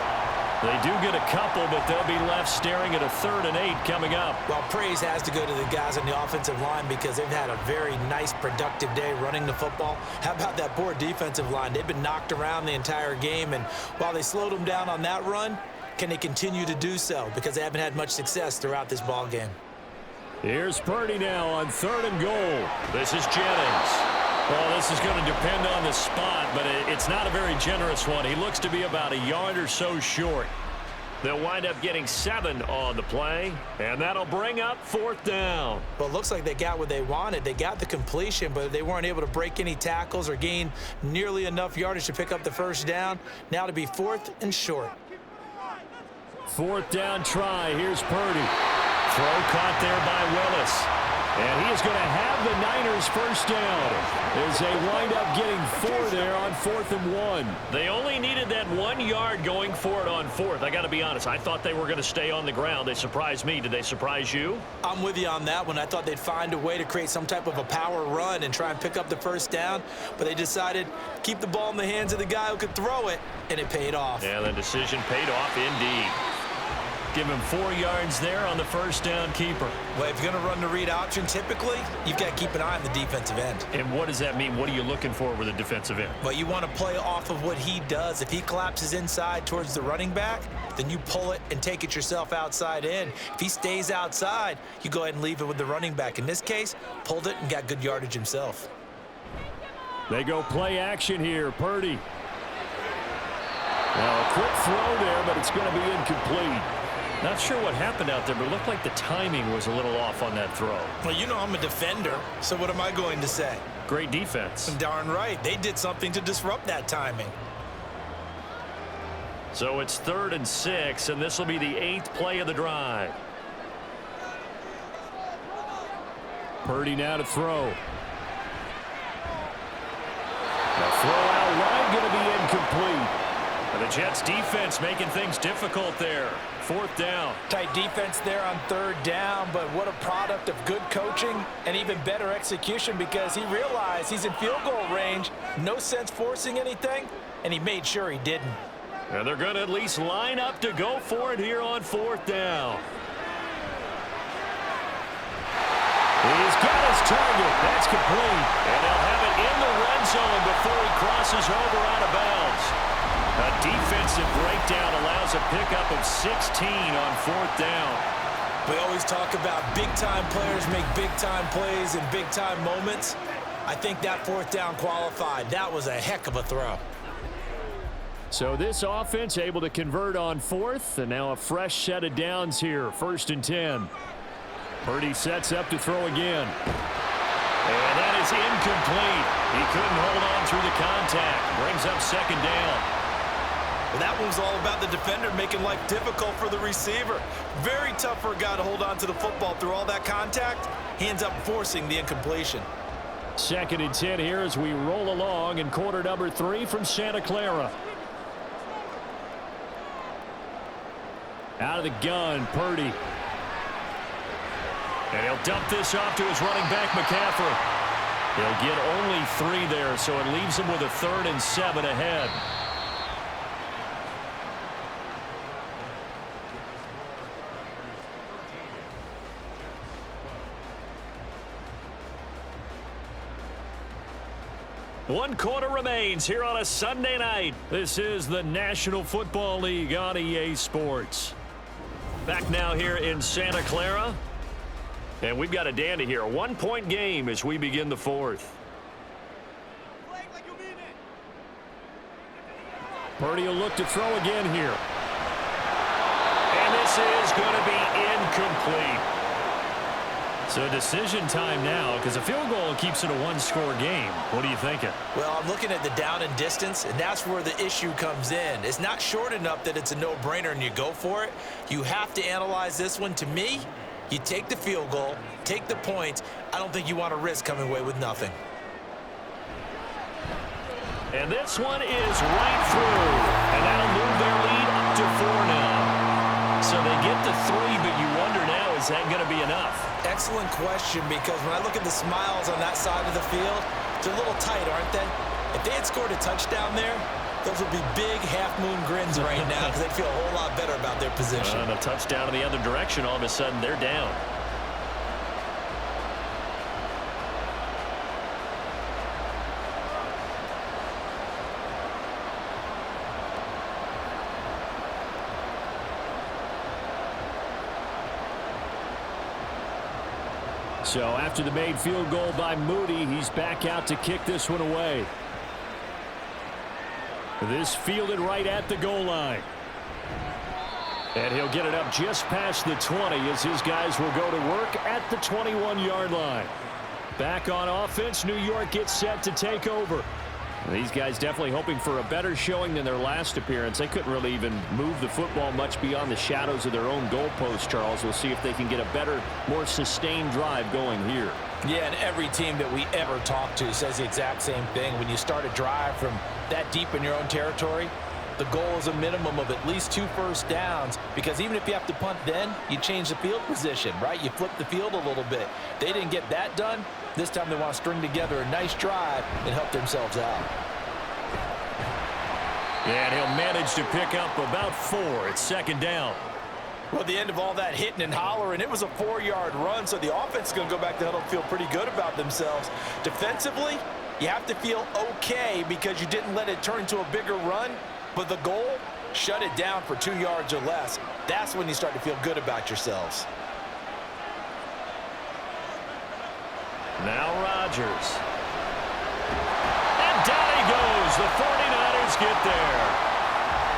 They do get a couple, but they'll be left staring at a 3rd and 8 coming up. Well, praise has to go to the guys on the offensive line because they've had a very nice, productive day running the football. How about that poor defensive line? They've been knocked around the entire game, and while they slowed them down on that run, can they continue to do so? Because they haven't had much success throughout this ball game. Here's Purdy now on 3rd and goal. This is Jennings. Well, this is going to depend on the spot, but it's not a very generous one. He looks to be about a yard or so short. They'll wind up getting 7 on the play, and that'll bring up 4th down. Well, it looks like they got what they wanted. They got the completion, but they weren't able to break any tackles or gain nearly enough yardage to pick up the 1st down. Now to be 4th and short. 4th down try. Here's Purdy. Throw caught there by Willis. And he is going to have the Niners 1st down as they wind up getting 4 there on 4th and 1. They only needed that 1 yard going for it on 4th. I got to be honest. I thought they were going to stay on the ground. They surprised me. Did they surprise you? I'm with you on that one. I thought they'd find a way to create some type of a power run and try and pick up the 1st down, but they decided to keep the ball in the hands of the guy who could throw it, and it paid off. Yeah, the decision paid off indeed. Give him 4 yards there on the 1st down keeper. Well, if you're going to run the read option, typically, you've got to keep an eye on the defensive end. And what does that mean? What are you looking for with a defensive end? Well, you want to play off of what he does. If he collapses inside towards the running back, then you pull it and take it yourself outside in. If he stays outside, you go ahead and leave it with the running back. In this case, pulled it and got good yardage himself. They go play action here. Purdy. Now a quick throw there, but it's going to be incomplete. Not sure what happened out there, but it looked like the timing was a little off on that throw. Well, you know I'm a defender, so what am I going to say? Great defense. Darn right. They did something to disrupt that timing. So it's 3rd and 6, and this will be the 8th play of the drive. Purdy now to throw. The throw out wide going to be incomplete. And the Jets defense making things difficult there. 4th down. Tight defense there on 3rd down, but what a product of good coaching and even better execution because he realized he's in field goal range. No sense forcing anything, and he made sure he didn't. And they're going to at least line up to go for it here on 4th down. He's got his target. That's complete. And they'll have it in the red zone before he crosses over out of bounds. A defensive breakdown allows a pickup of 16 on 4th down. We always talk about big-time players make big-time plays in big-time moments. I think that 4th down qualified. That was a heck of a throw. So this offense able to convert on 4th, and now a fresh set of downs here. 1st and 10. Purdy sets up to throw again. And that is incomplete. He couldn't hold on through the contact. Brings up second down. Well, that one was all about the defender making life difficult for the receiver. Very tough for a guy to hold on to the football through all that contact. He ends up forcing the incompletion. 2nd and 10 here as we roll along in quarter number 3 from Santa Clara. Out of the gun, Purdy. And he'll dump this off to his running back, McCaffrey. He'll get only 3 there, so it leaves him with a 3rd and 7 ahead. One quarter remains here on a Sunday night. This is the National Football League on EA Sports. Back now here in Santa Clara. And we've got a dandy here. A 1-point game as we begin the 4th. Purdy will look to throw again here. And this is going to be incomplete. So decision time now, because a field goal keeps it a 1-score game. What are you thinking? Well, I'm looking at the down and distance, and that's where the issue comes in. It's not short enough that it's a no-brainer and you go for it. You have to analyze this one. To me, you take the field goal, take the points. I don't think you want to risk coming away with nothing. And this one is right through. And that'll move their lead up to 4 now. So they get to 3, but you wonder now, is that going to be enough? Excellent question, because when I look at the smiles on that side of the field, they're a little tight, aren't they? If they had scored a touchdown there, those would be big half-moon grins right now because they'd feel a whole lot better about their position. And a touchdown in the other direction, all of a sudden they're down. So after the made field goal by Moody, he's back out to kick this one away. This fielded right at the goal line. And he'll get it up just past the 20 as his guys will go to work at the 21-yard line. Back on offense, New York gets set to take over. These guys definitely hoping for a better showing than their last appearance. They couldn't really even move the football much beyond the shadows of their own goalpost, Charles. We'll see if they can get a better, more sustained drive going here. Yeah, and every team that we ever talk to says the exact same thing. When you start a drive from that deep in your own territory, the goal is a minimum of at least 2 first downs, because even if you have to punt then, you change the field position, right? You flip the field a little bit. They didn't get that done. This time they want to string together a nice drive and help themselves out. And he'll manage to pick up about 4. It's second down. Well, at the end of all that hitting and hollering, it was a 4-yard run, so the offense is going to go back to huddle and feel pretty good about themselves. Defensively, you have to feel okay because you didn't let it turn into a bigger run, but the goal, shut it down for 2 yards or less. That's when you start to feel good about yourselves. Now Rodgers. And down he goes. The 49ers get there.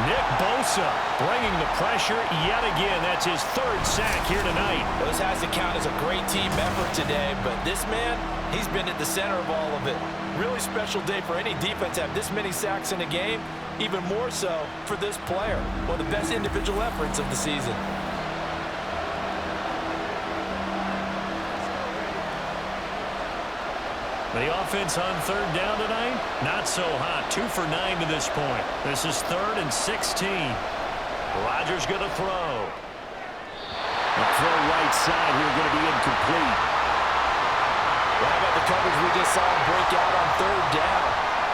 Nick Bosa bringing the pressure yet again. That's his 3rd sack here tonight. Well, this has to count as a great team effort today, but this man, he's been at the center of all of it. Really special day for any defense to have this many sacks in a game, even more so for this player. One of the best individual efforts of the season. The offense on 3rd down tonight, not so hot. 2 for 9 to this point. This is 3rd and 16. Rodgers going to throw. The throw right side here going to be incomplete. Well, how about the coverage we just saw him break out on 3rd down?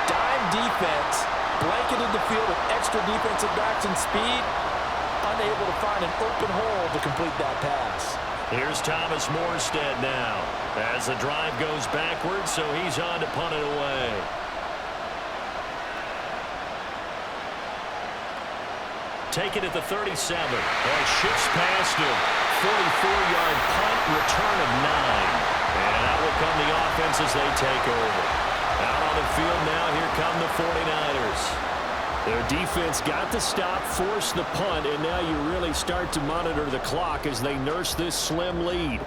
Dime defense, blanketed the field with extra defensive backs and speed, unable to find an open hole to complete that pass. Here's Thomas Morstead now as the drive goes backwards, so he's on to punt it away. Take it at the 37. And shifts past him. 44-yard punt, return of 9. And out will come the offense as they take over. Out on the field now, here come the 49ers. Their defense got the stop, forced the punt, and now you really start to monitor the clock as they nurse this slim lead.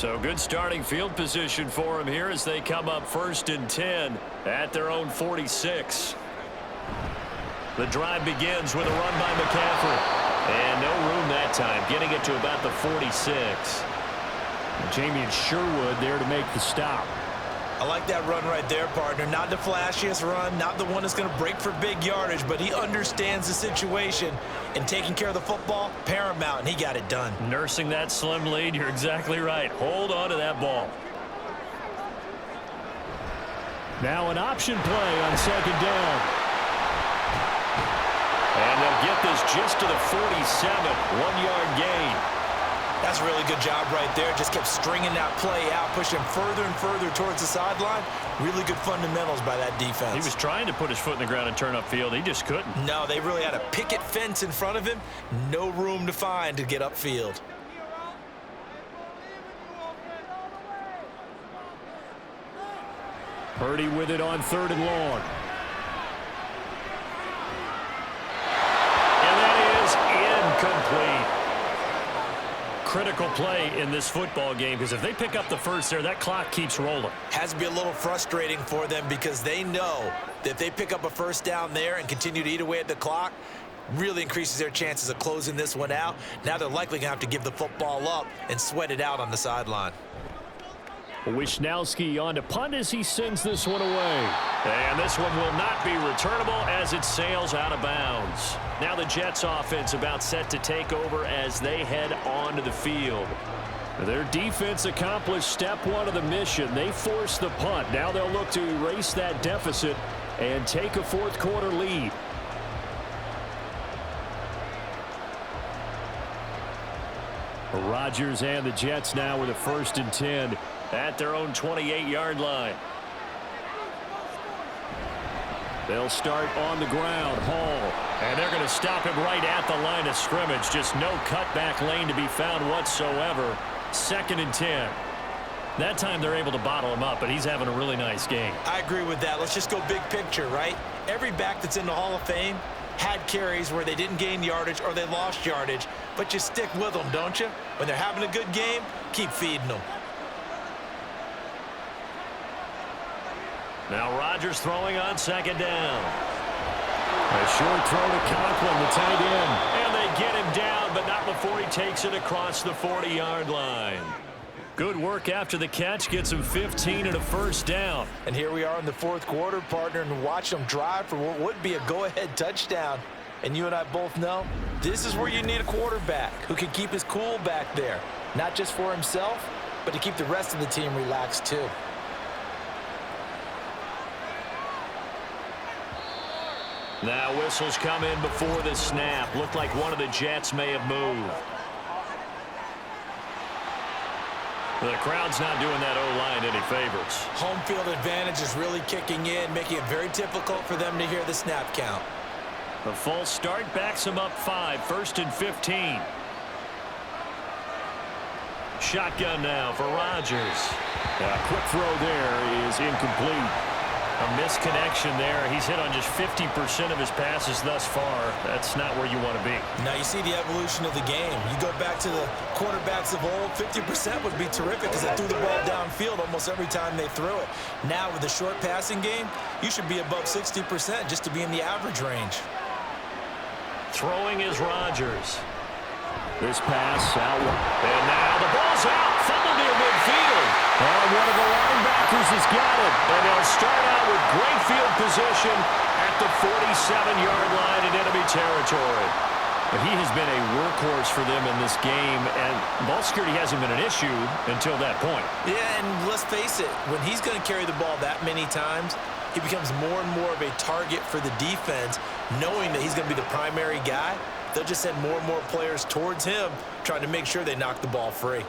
So good starting field position for him here as they come up 1st and 10 at their own 46. The drive begins with a run by McCaffrey. And no room that time, getting it to about the 46. Jamie Sherwood there to make the stop. I like that run right there, partner. Not the flashiest run, not the one that's going to break for big yardage, but he understands the situation, and taking care of the football, paramount, and he got it done. Nursing that slim lead, you're exactly right. Hold on to that ball. Now an option play on 2nd down. And they'll get this just to the 47, 1-yard gain. That's a really good job right there. Just kept stringing that play out, pushing further and further towards the sideline. Really good fundamentals by that defense. He was trying to put his foot in the ground and turn upfield. He just couldn't. No, they really had a picket fence in front of him. No room to find to get upfield. Purdy with it on 3rd and long. And that is incomplete. Critical play in this football game, because if they pick up the first there, that clock keeps rolling. Has to be a little frustrating for them because they know that if they pick up a first down there and continue to eat away at the clock, really increases their chances of closing this one out. Now they're likely going to have to give the football up and sweat it out on the sideline. Wisnowski on to punt as he sends this one away. And this one will not be returnable as it sails out of bounds. Now the Jets offense about set to take over as they head onto the field. Their defense accomplished step 1 of the mission. They forced the punt. Now they'll look to erase that deficit and take a 4th quarter lead. Rodgers and the Jets now with a 1st and 10 at their own 28-yard line. They'll start on the ground. Hall. And they're going to stop him right at the line of scrimmage. Just no cutback lane to be found whatsoever. 2nd and 10. That time they're able to bottle him up, but he's having a really nice game. I agree with that. Let's just go big picture, right? Every back that's in the Hall of Fame had carries where they didn't gain yardage or they lost yardage, but you stick with them, don't you? When they're having a good game, keep feeding them. Now Rodgers throwing on 2nd down. A short throw to Conklin, the tight end. And they get him down, but not before he takes it across the 40-yard line. Good work after the catch, gets him 15 and a 1st down. And here we are in the 4th quarter, partner, and watch them drive for what would be a go-ahead touchdown. And you and I both know this is where you need a quarterback who can keep his cool back there, not just for himself, but to keep the rest of the team relaxed too. Now whistles come in before the snap. Looked like one of the Jets may have moved. The crowd's not doing that O-line any favors. Home field advantage is really kicking in, making it very difficult for them to hear the snap count. The false start backs him up 5, 1st and 15. Shotgun now for Rodgers. A quick throw there is incomplete. A misconnection there. He's hit on just 50% of his passes thus far. That's not where you want to be. Now you see the evolution of the game. You go back to the quarterbacks of old, 50% would be terrific because they threw the ball downfield almost every time they threw it. Now with the short passing game, you should be above 60% just to be in the average range. Throwing is Rodgers. This pass out. And now the ball's out. Fumble near midfield. And one of the linebackers has got it. And they'll start out with great field position at the 47-yard line in enemy territory. But he has been a workhorse for them in this game, and ball security hasn't been an issue until that point. Yeah, and let's face it, when he's going to carry the ball that many times, he becomes more and more of a target for the defense, knowing that he's going to be the primary guy. They'll just send more and more players towards him, trying to make sure they knock the ball free.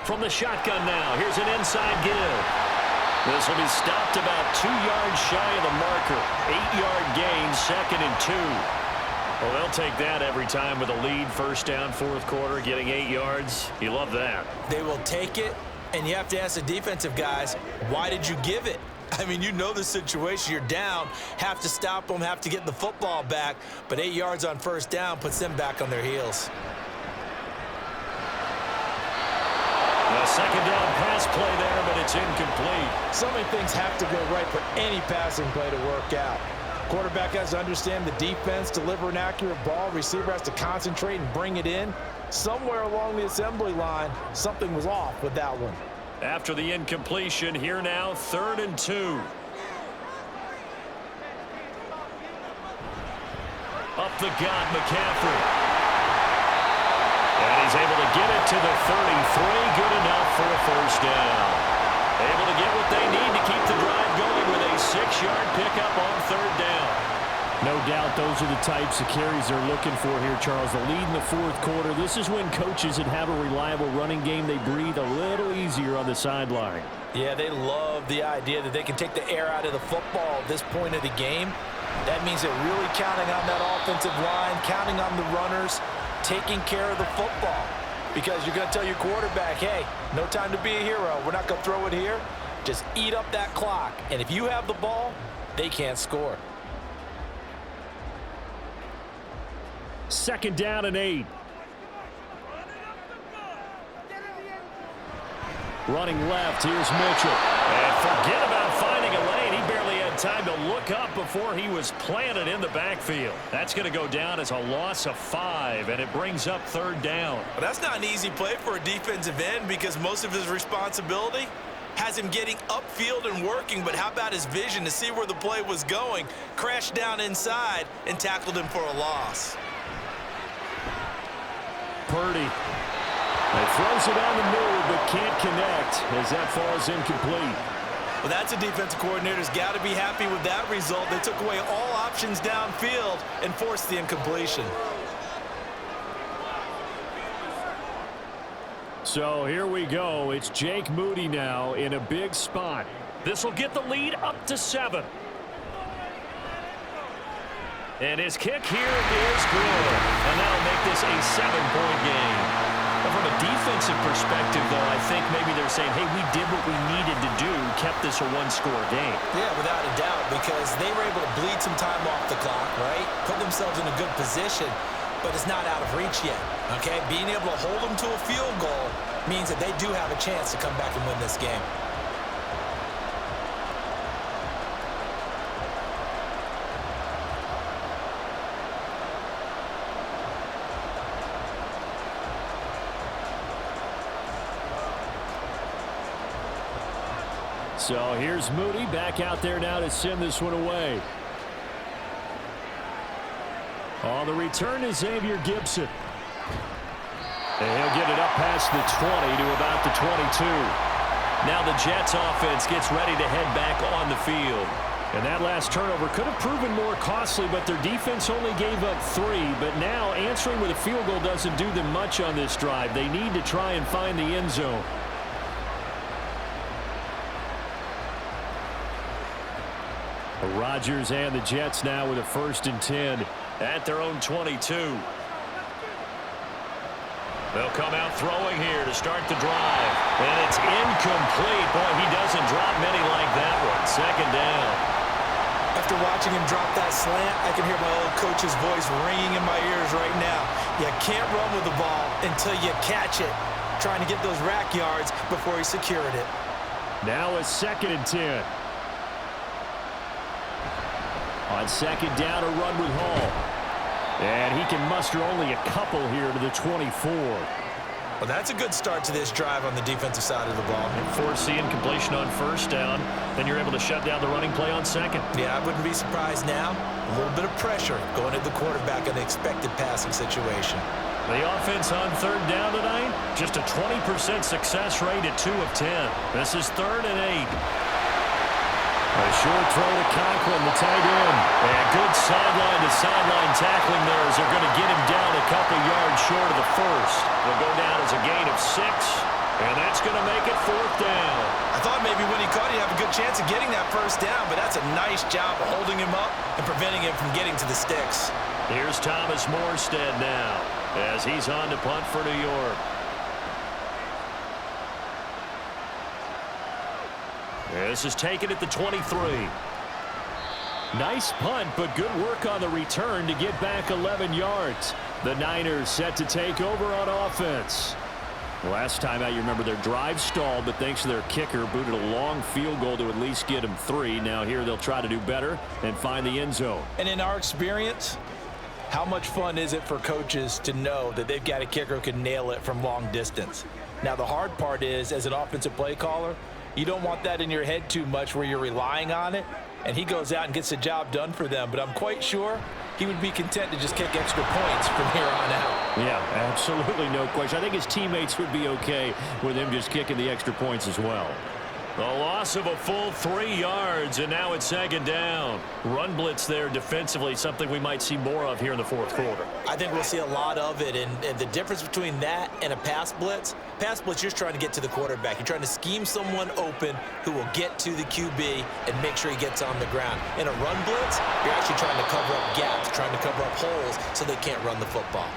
From the shotgun now, here's an inside give. This will be stopped about 2 yards shy of the marker. 8-yard gain, 2nd and 2. Well, they'll take that every time with a lead, first down, fourth quarter, getting 8 yards. You love that. They will take it, and you have to ask the defensive guys, why did you give it? I mean, you know the situation. You're down, have to stop them, have to get the football back, but 8 yards on first down puts them back on their heels. A second down pass play there, but it's incomplete. So many things have to go right for any passing play to work out. Quarterback has to understand the defense, deliver an accurate ball. Receiver has to concentrate and bring it in. Somewhere along the assembly line, something was off with that one. After the incompletion, here now, 3rd and 2. Up the gut, McCaffrey. And he's able to get it to the 33. Good enough for a first down. Able to get what they need to keep the drive going with a 6-yard pickup on 3rd down. No doubt those are the types of carries they're looking for here, Charles. The lead in the fourth quarter. This is when coaches that have a reliable running game, they breathe a little easier on the sideline. Yeah, they love the idea that they can take the air out of the football at this point of the game. That means they're really counting on that offensive line, counting on the runners, taking care of the football. Because you're going to tell your quarterback, hey, no time to be a hero. We're not going to throw it here. Just eat up that clock. And if you have the ball, they can't score. 2nd down and 8. Running left, here's Mitchell. And forget about finding a lane. He barely had time to look up before he was planted in the backfield. That's going to go down as a loss of 5, and it brings up 3rd down. Well, that's not an easy play for a defensive end because most of his responsibility has him getting upfield and working, but how about his vision to see where the play was going, crashed down inside, and tackled him for a loss. Purdy. It throws it on the move, but can't connect as that falls incomplete. Well, that's a defensive coordinator's got to be happy with that result. They took away all options downfield and forced the incompletion. So here we go. It's Jake Moody now in a big spot. This will get the lead up to 7. And his kick here is good. And that'll make this a 7-point game. But from a defensive perspective, though, I think maybe they're saying, hey, we did what we needed to do, kept this a 1-score game. Yeah, without a doubt, because they were able to bleed some time off the clock, right? Put themselves in a good position, but it's not out of reach yet, okay? Being able to hold them to a field goal means that they do have a chance to come back and win this game. So here's Moody back out there now to send this one away. On the return is Xavier Gibson. And he'll get it up past the 20 to about the 22. Now the Jets offense gets ready to head back on the field. And that last turnover could have proven more costly, but their defense only gave up 3. But now answering with a field goal doesn't do them much on this drive. They need to try and find the end zone. Rodgers and the Jets now with a 1st and 10 at their own 22. They'll come out throwing here to start the drive. And it's incomplete. Boy, he doesn't drop many like that one. 2nd down. After watching him drop that slant, I can hear my old coach's voice ringing in my ears right now. You can't run with the ball until you catch it. Trying to get those rack yards before he secured it. Now a 2nd and 10. On 2nd down, a run with Hall. And he can muster only a couple here to the 24. Well, that's a good start to this drive on the defensive side of the ball. And force the incompletion on 1st down. Then you're able to shut down the running play on 2nd. Yeah, I wouldn't be surprised now. A little bit of pressure going at the quarterback in the expected passing situation. The offense on 3rd down tonight, just a 20% success rate at 2 of 10. This is 3rd and 8. A short throw to Conklin, the tight end. And good sideline-to-sideline tackling there as they're going to get him down a couple yards short of the 1st. They'll go down as a gain of 6, and that's going to make it 4th down. I thought maybe when he caught, he'd have a good chance of getting that 1st down, but that's a nice job of holding him up and preventing him from getting to the sticks. Here's Thomas Morstead now as he's on to punt for New York. This is taken at the 23. Nice punt, but good work on the return to get back 11 yards. The Niners set to take over on offense. Last time out, you remember their drive stalled, but thanks to their kicker, booted a long field goal to at least get them 3. Now here they'll try to do better and find the end zone. And in our experience, how much fun is it for coaches to know that they've got a kicker who can nail it from long distance? Now the hard part is, as an offensive play caller, you don't want that in your head too much where you're relying on it, and he goes out and gets the job done for them. But I'm quite sure he would be content to just kick extra points from here on out. Yeah, absolutely no question. I think his teammates would be okay with him just kicking the extra points as well. A loss of a full 3 yards, and now it's second down. Run blitz there defensively, something we might see more of here in the fourth quarter. I think we'll see a lot of it, and the difference between that and a pass blitz, you're just trying to get to the quarterback. You're trying to scheme someone open who will get to the QB and make sure he gets on the ground. In a run blitz, you're actually trying to cover up gaps, trying to cover up holes so they can't run the football.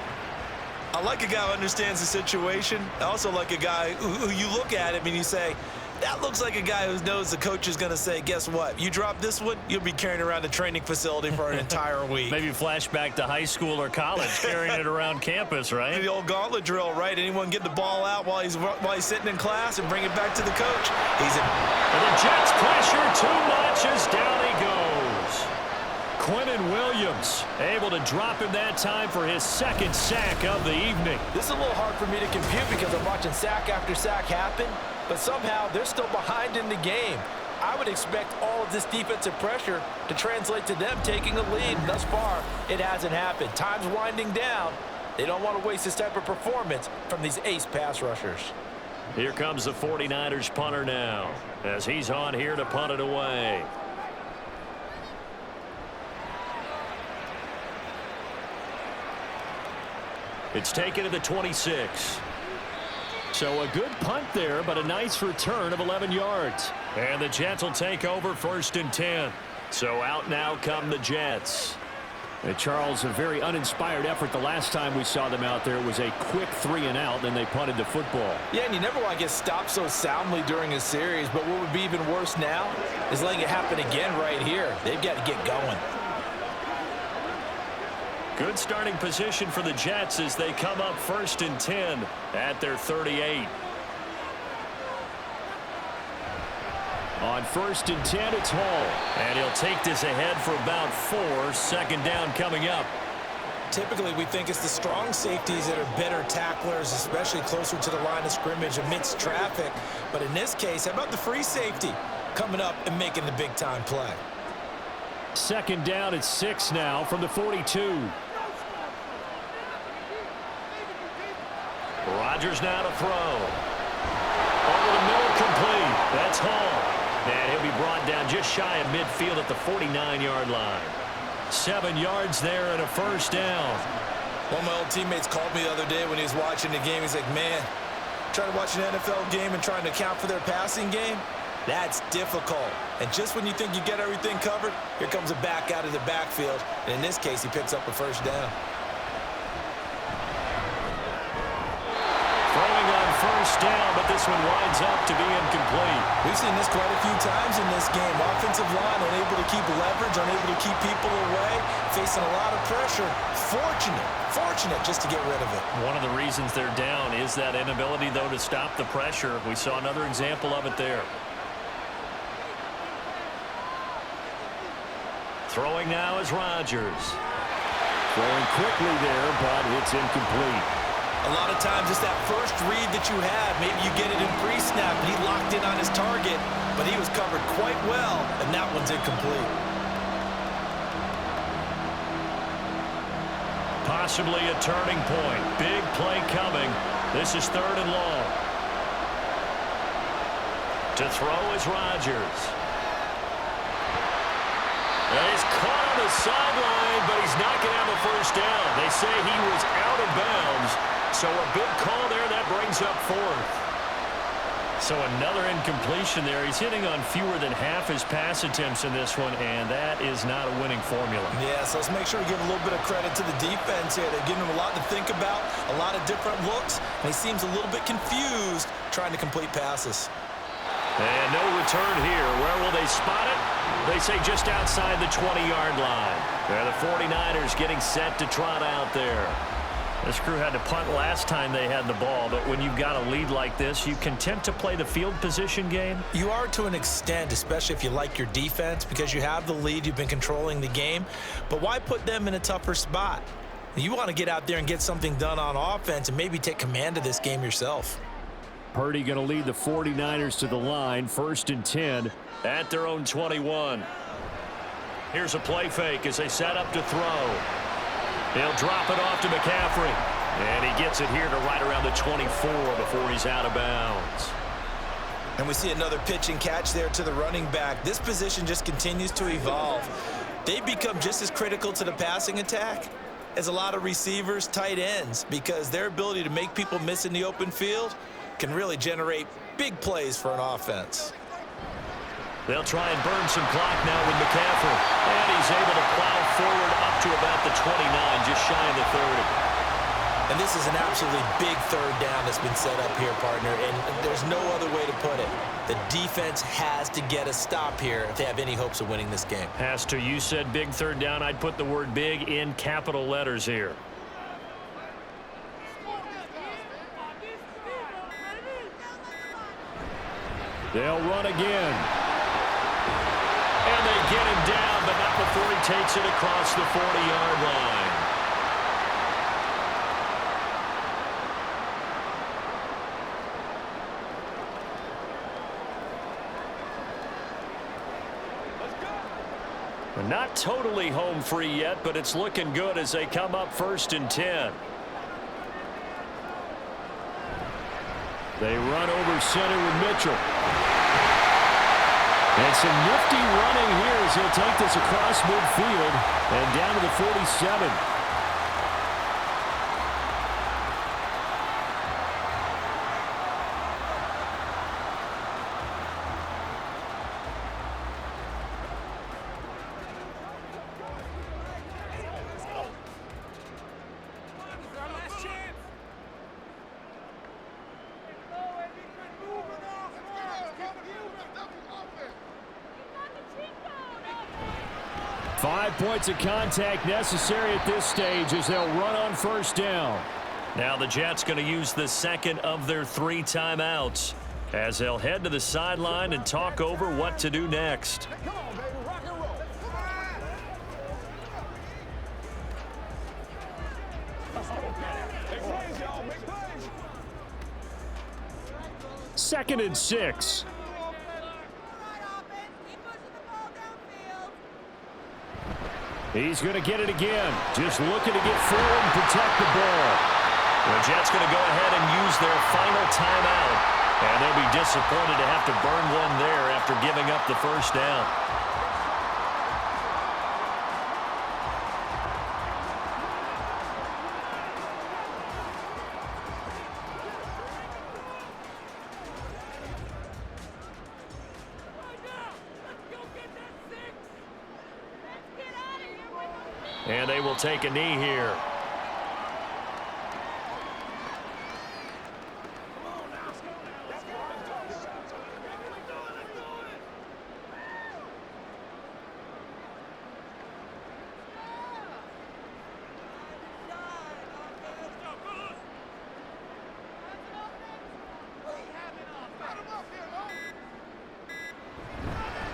I like a guy who understands the situation. I also like a guy who you look at him and you say, that looks like a guy who knows the coach is going to say, guess what? You drop this one, you'll be carrying around the training facility for an entire week. Maybe flashback to high school or college, carrying it around campus, right? The old gauntlet drill, right? Anyone get the ball out while he's sitting in class and bring it back to the coach. And the Jets pressure too much as down he goes. Quinnen Williams able to drop him that time for his second sack of the evening. This is a little hard for me to compute because I'm watching sack after sack happen, but somehow they're still behind in the game. I would expect all of this defensive pressure to translate to them taking a lead. And thus far, it hasn't happened. Time's winding down. They don't want to waste this type of performance from these ace pass rushers. Here comes the 49ers punter now as he's on here to punt it away. It's taken to the 26. So a good punt there, but a nice return of 11 yards. And the Jets will take over 1st and 10. So out now come the Jets. And Charles, a very uninspired effort. The last time we saw them out there was a quick 3 and out, then they punted the football. Yeah, and you never want to get stopped so soundly during a series, but what would be even worse now is letting it happen again right here. They've got to get going. Good starting position for the Jets as they come up 1st and 10 at their 38. On 1st and 10, it's Hall. And he'll take this ahead for about 4. 2nd down coming up. Typically, we think it's the strong safeties that are better tacklers, especially closer to the line of scrimmage amidst traffic. But in this case, how about the free safety coming up and making the big-time play? 2nd down at 6 now from the 42. Rodgers now to throw. Over the middle, complete. That's Hall. And he'll be brought down just shy of midfield at the 49-yard line. 7 yards there and a 1st down. One of my old teammates called me the other day when he was watching the game. He's like, man, trying to watch an NFL game and trying to account for their passing game, that's difficult. And just when you think you get everything covered, here comes a back out of the backfield. And in this case, he picks up a 1st down. Throwing on 1st down, but this one winds up to be incomplete. We've seen this quite a few times in this game. Offensive line unable to keep leverage, unable to keep people away, facing a lot of pressure. Fortunate just to get rid of it. One of the reasons they're down is that inability, though, to stop the pressure. We saw another example of it there. Throwing now is Rodgers. Throwing quickly there, but it's incomplete. A lot of times it's that first read that you have. Maybe you get it in pre-snap, and he locked in on his target, but he was covered quite well, and that one's incomplete. Possibly a turning point. Big play coming. This is 3rd and long. To throw is Rodgers. And he's caught on the sideline, but he's not going to have a 1st down. They say he was out of bounds. So a big call there, that brings up 4th. So another incompletion there. He's hitting on fewer than half his pass attempts in this one, and that is not a winning formula. Yeah, so let's make sure we give a little bit of credit to the defense here. They're giving him a lot to think about, a lot of different looks, and he seems a little bit confused trying to complete passes. And no return here. Where will they spot it? They say just outside the 20-yard line. They're the 49ers getting set to trot out there. This crew had to punt last time they had the ball, but when you've got a lead like this, you content to play the field position game? You are to an extent, especially if you like your defense, because you have the lead, you've been controlling the game. But why put them in a tougher spot? You want to get out there and get something done on offense and maybe take command of this game yourself. Purdy going to lead the 49ers to the line, 1st and 10. At their own 21. Here's a play fake as they set up to throw. He'll drop it off to McCaffrey. And he gets it here to right around the 24 before he's out of bounds. And we see another pitch and catch there to the running back. This position just continues to evolve. They've become just as critical to the passing attack as a lot of receivers, tight ends, because their ability to make people miss in the open field can really generate big plays for an offense. They'll try and burn some clock now with McCaffrey. And he's able to plow forward up to about the 29, just shy of the 30. And this is an absolutely big third down that's been set up here, partner, and there's no other way to put it. The defense has to get a stop here if they have any hopes of winning this game. Has to. You said big third down. I'd put the word big in capital letters here. They'll run again. And they get him down, but not before he takes it across the 40-yard line. We're not totally home free yet, but it's looking good as they come up 1st and 10. They run over center with Mitchell. And some nifty running here as he'll take this across midfield and down to the 47. Points of contact necessary at this stage as they'll run on 1st down. Now the Jets going to use the second of their 3 timeouts as they'll head to the sideline and talk over what to do next. Second and 6. He's going to get it again. Just looking to get forward and protect the ball. The Jets going to go ahead and use their final timeout. And they'll be disappointed to have to burn one there after giving up the 1st down. And they will take a knee here.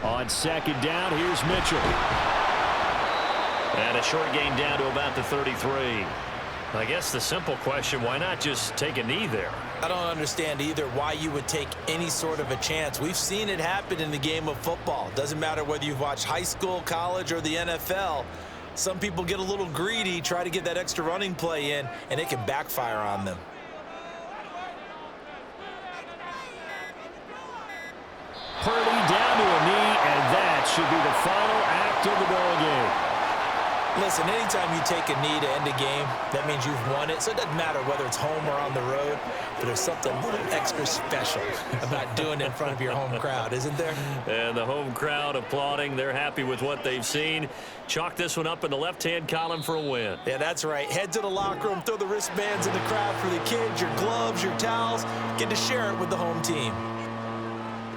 On 2nd down, here's Mitchell. And a short gain down to about the 33. I guess the simple question, why not just take a knee there? I don't understand either why you would take any sort of a chance. We've seen it happen in the game of football. Doesn't matter whether you've watched high school, college, or the NFL. Some people get a little greedy, try to get that extra running play in, and it can backfire on them. Purdy down to a knee, and that should be the final act of the ball game. Listen, anytime you take a knee to end a game, that means you've won it. So it doesn't matter whether it's home or on the road, but there's something a little extra special about doing it in front of your home crowd, isn't there? And the home crowd applauding. They're happy with what they've seen. Chalk this one up in the left-hand column for a win. Yeah, that's right. Head to the locker room, throw the wristbands in the crowd for the kids, your gloves, your towels. Get to share it with the home team.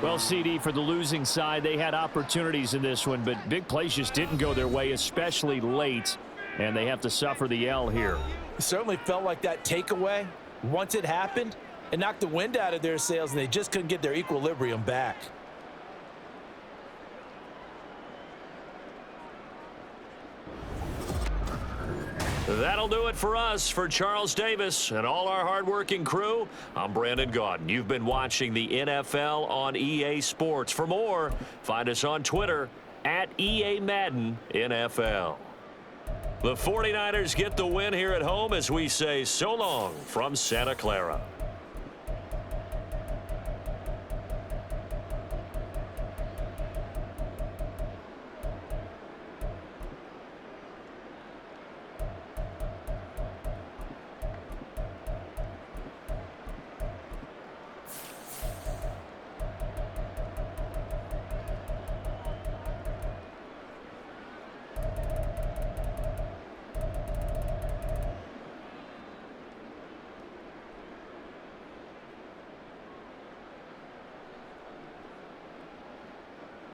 Well, CD, for the losing side, they had opportunities in this one, but big plays just didn't go their way, especially late, and they have to suffer the L here. It certainly felt like that takeaway, once it happened, it knocked the wind out of their sails, and they just couldn't get their equilibrium back. That'll do it for us. For Charles Davis and all our hardworking crew, I'm Brandon Gaudin. You've been watching the NFL on EA Sports. For more, find us on Twitter at EA Madden NFL. The 49ers get the win here at home as we say so long from Santa Clara.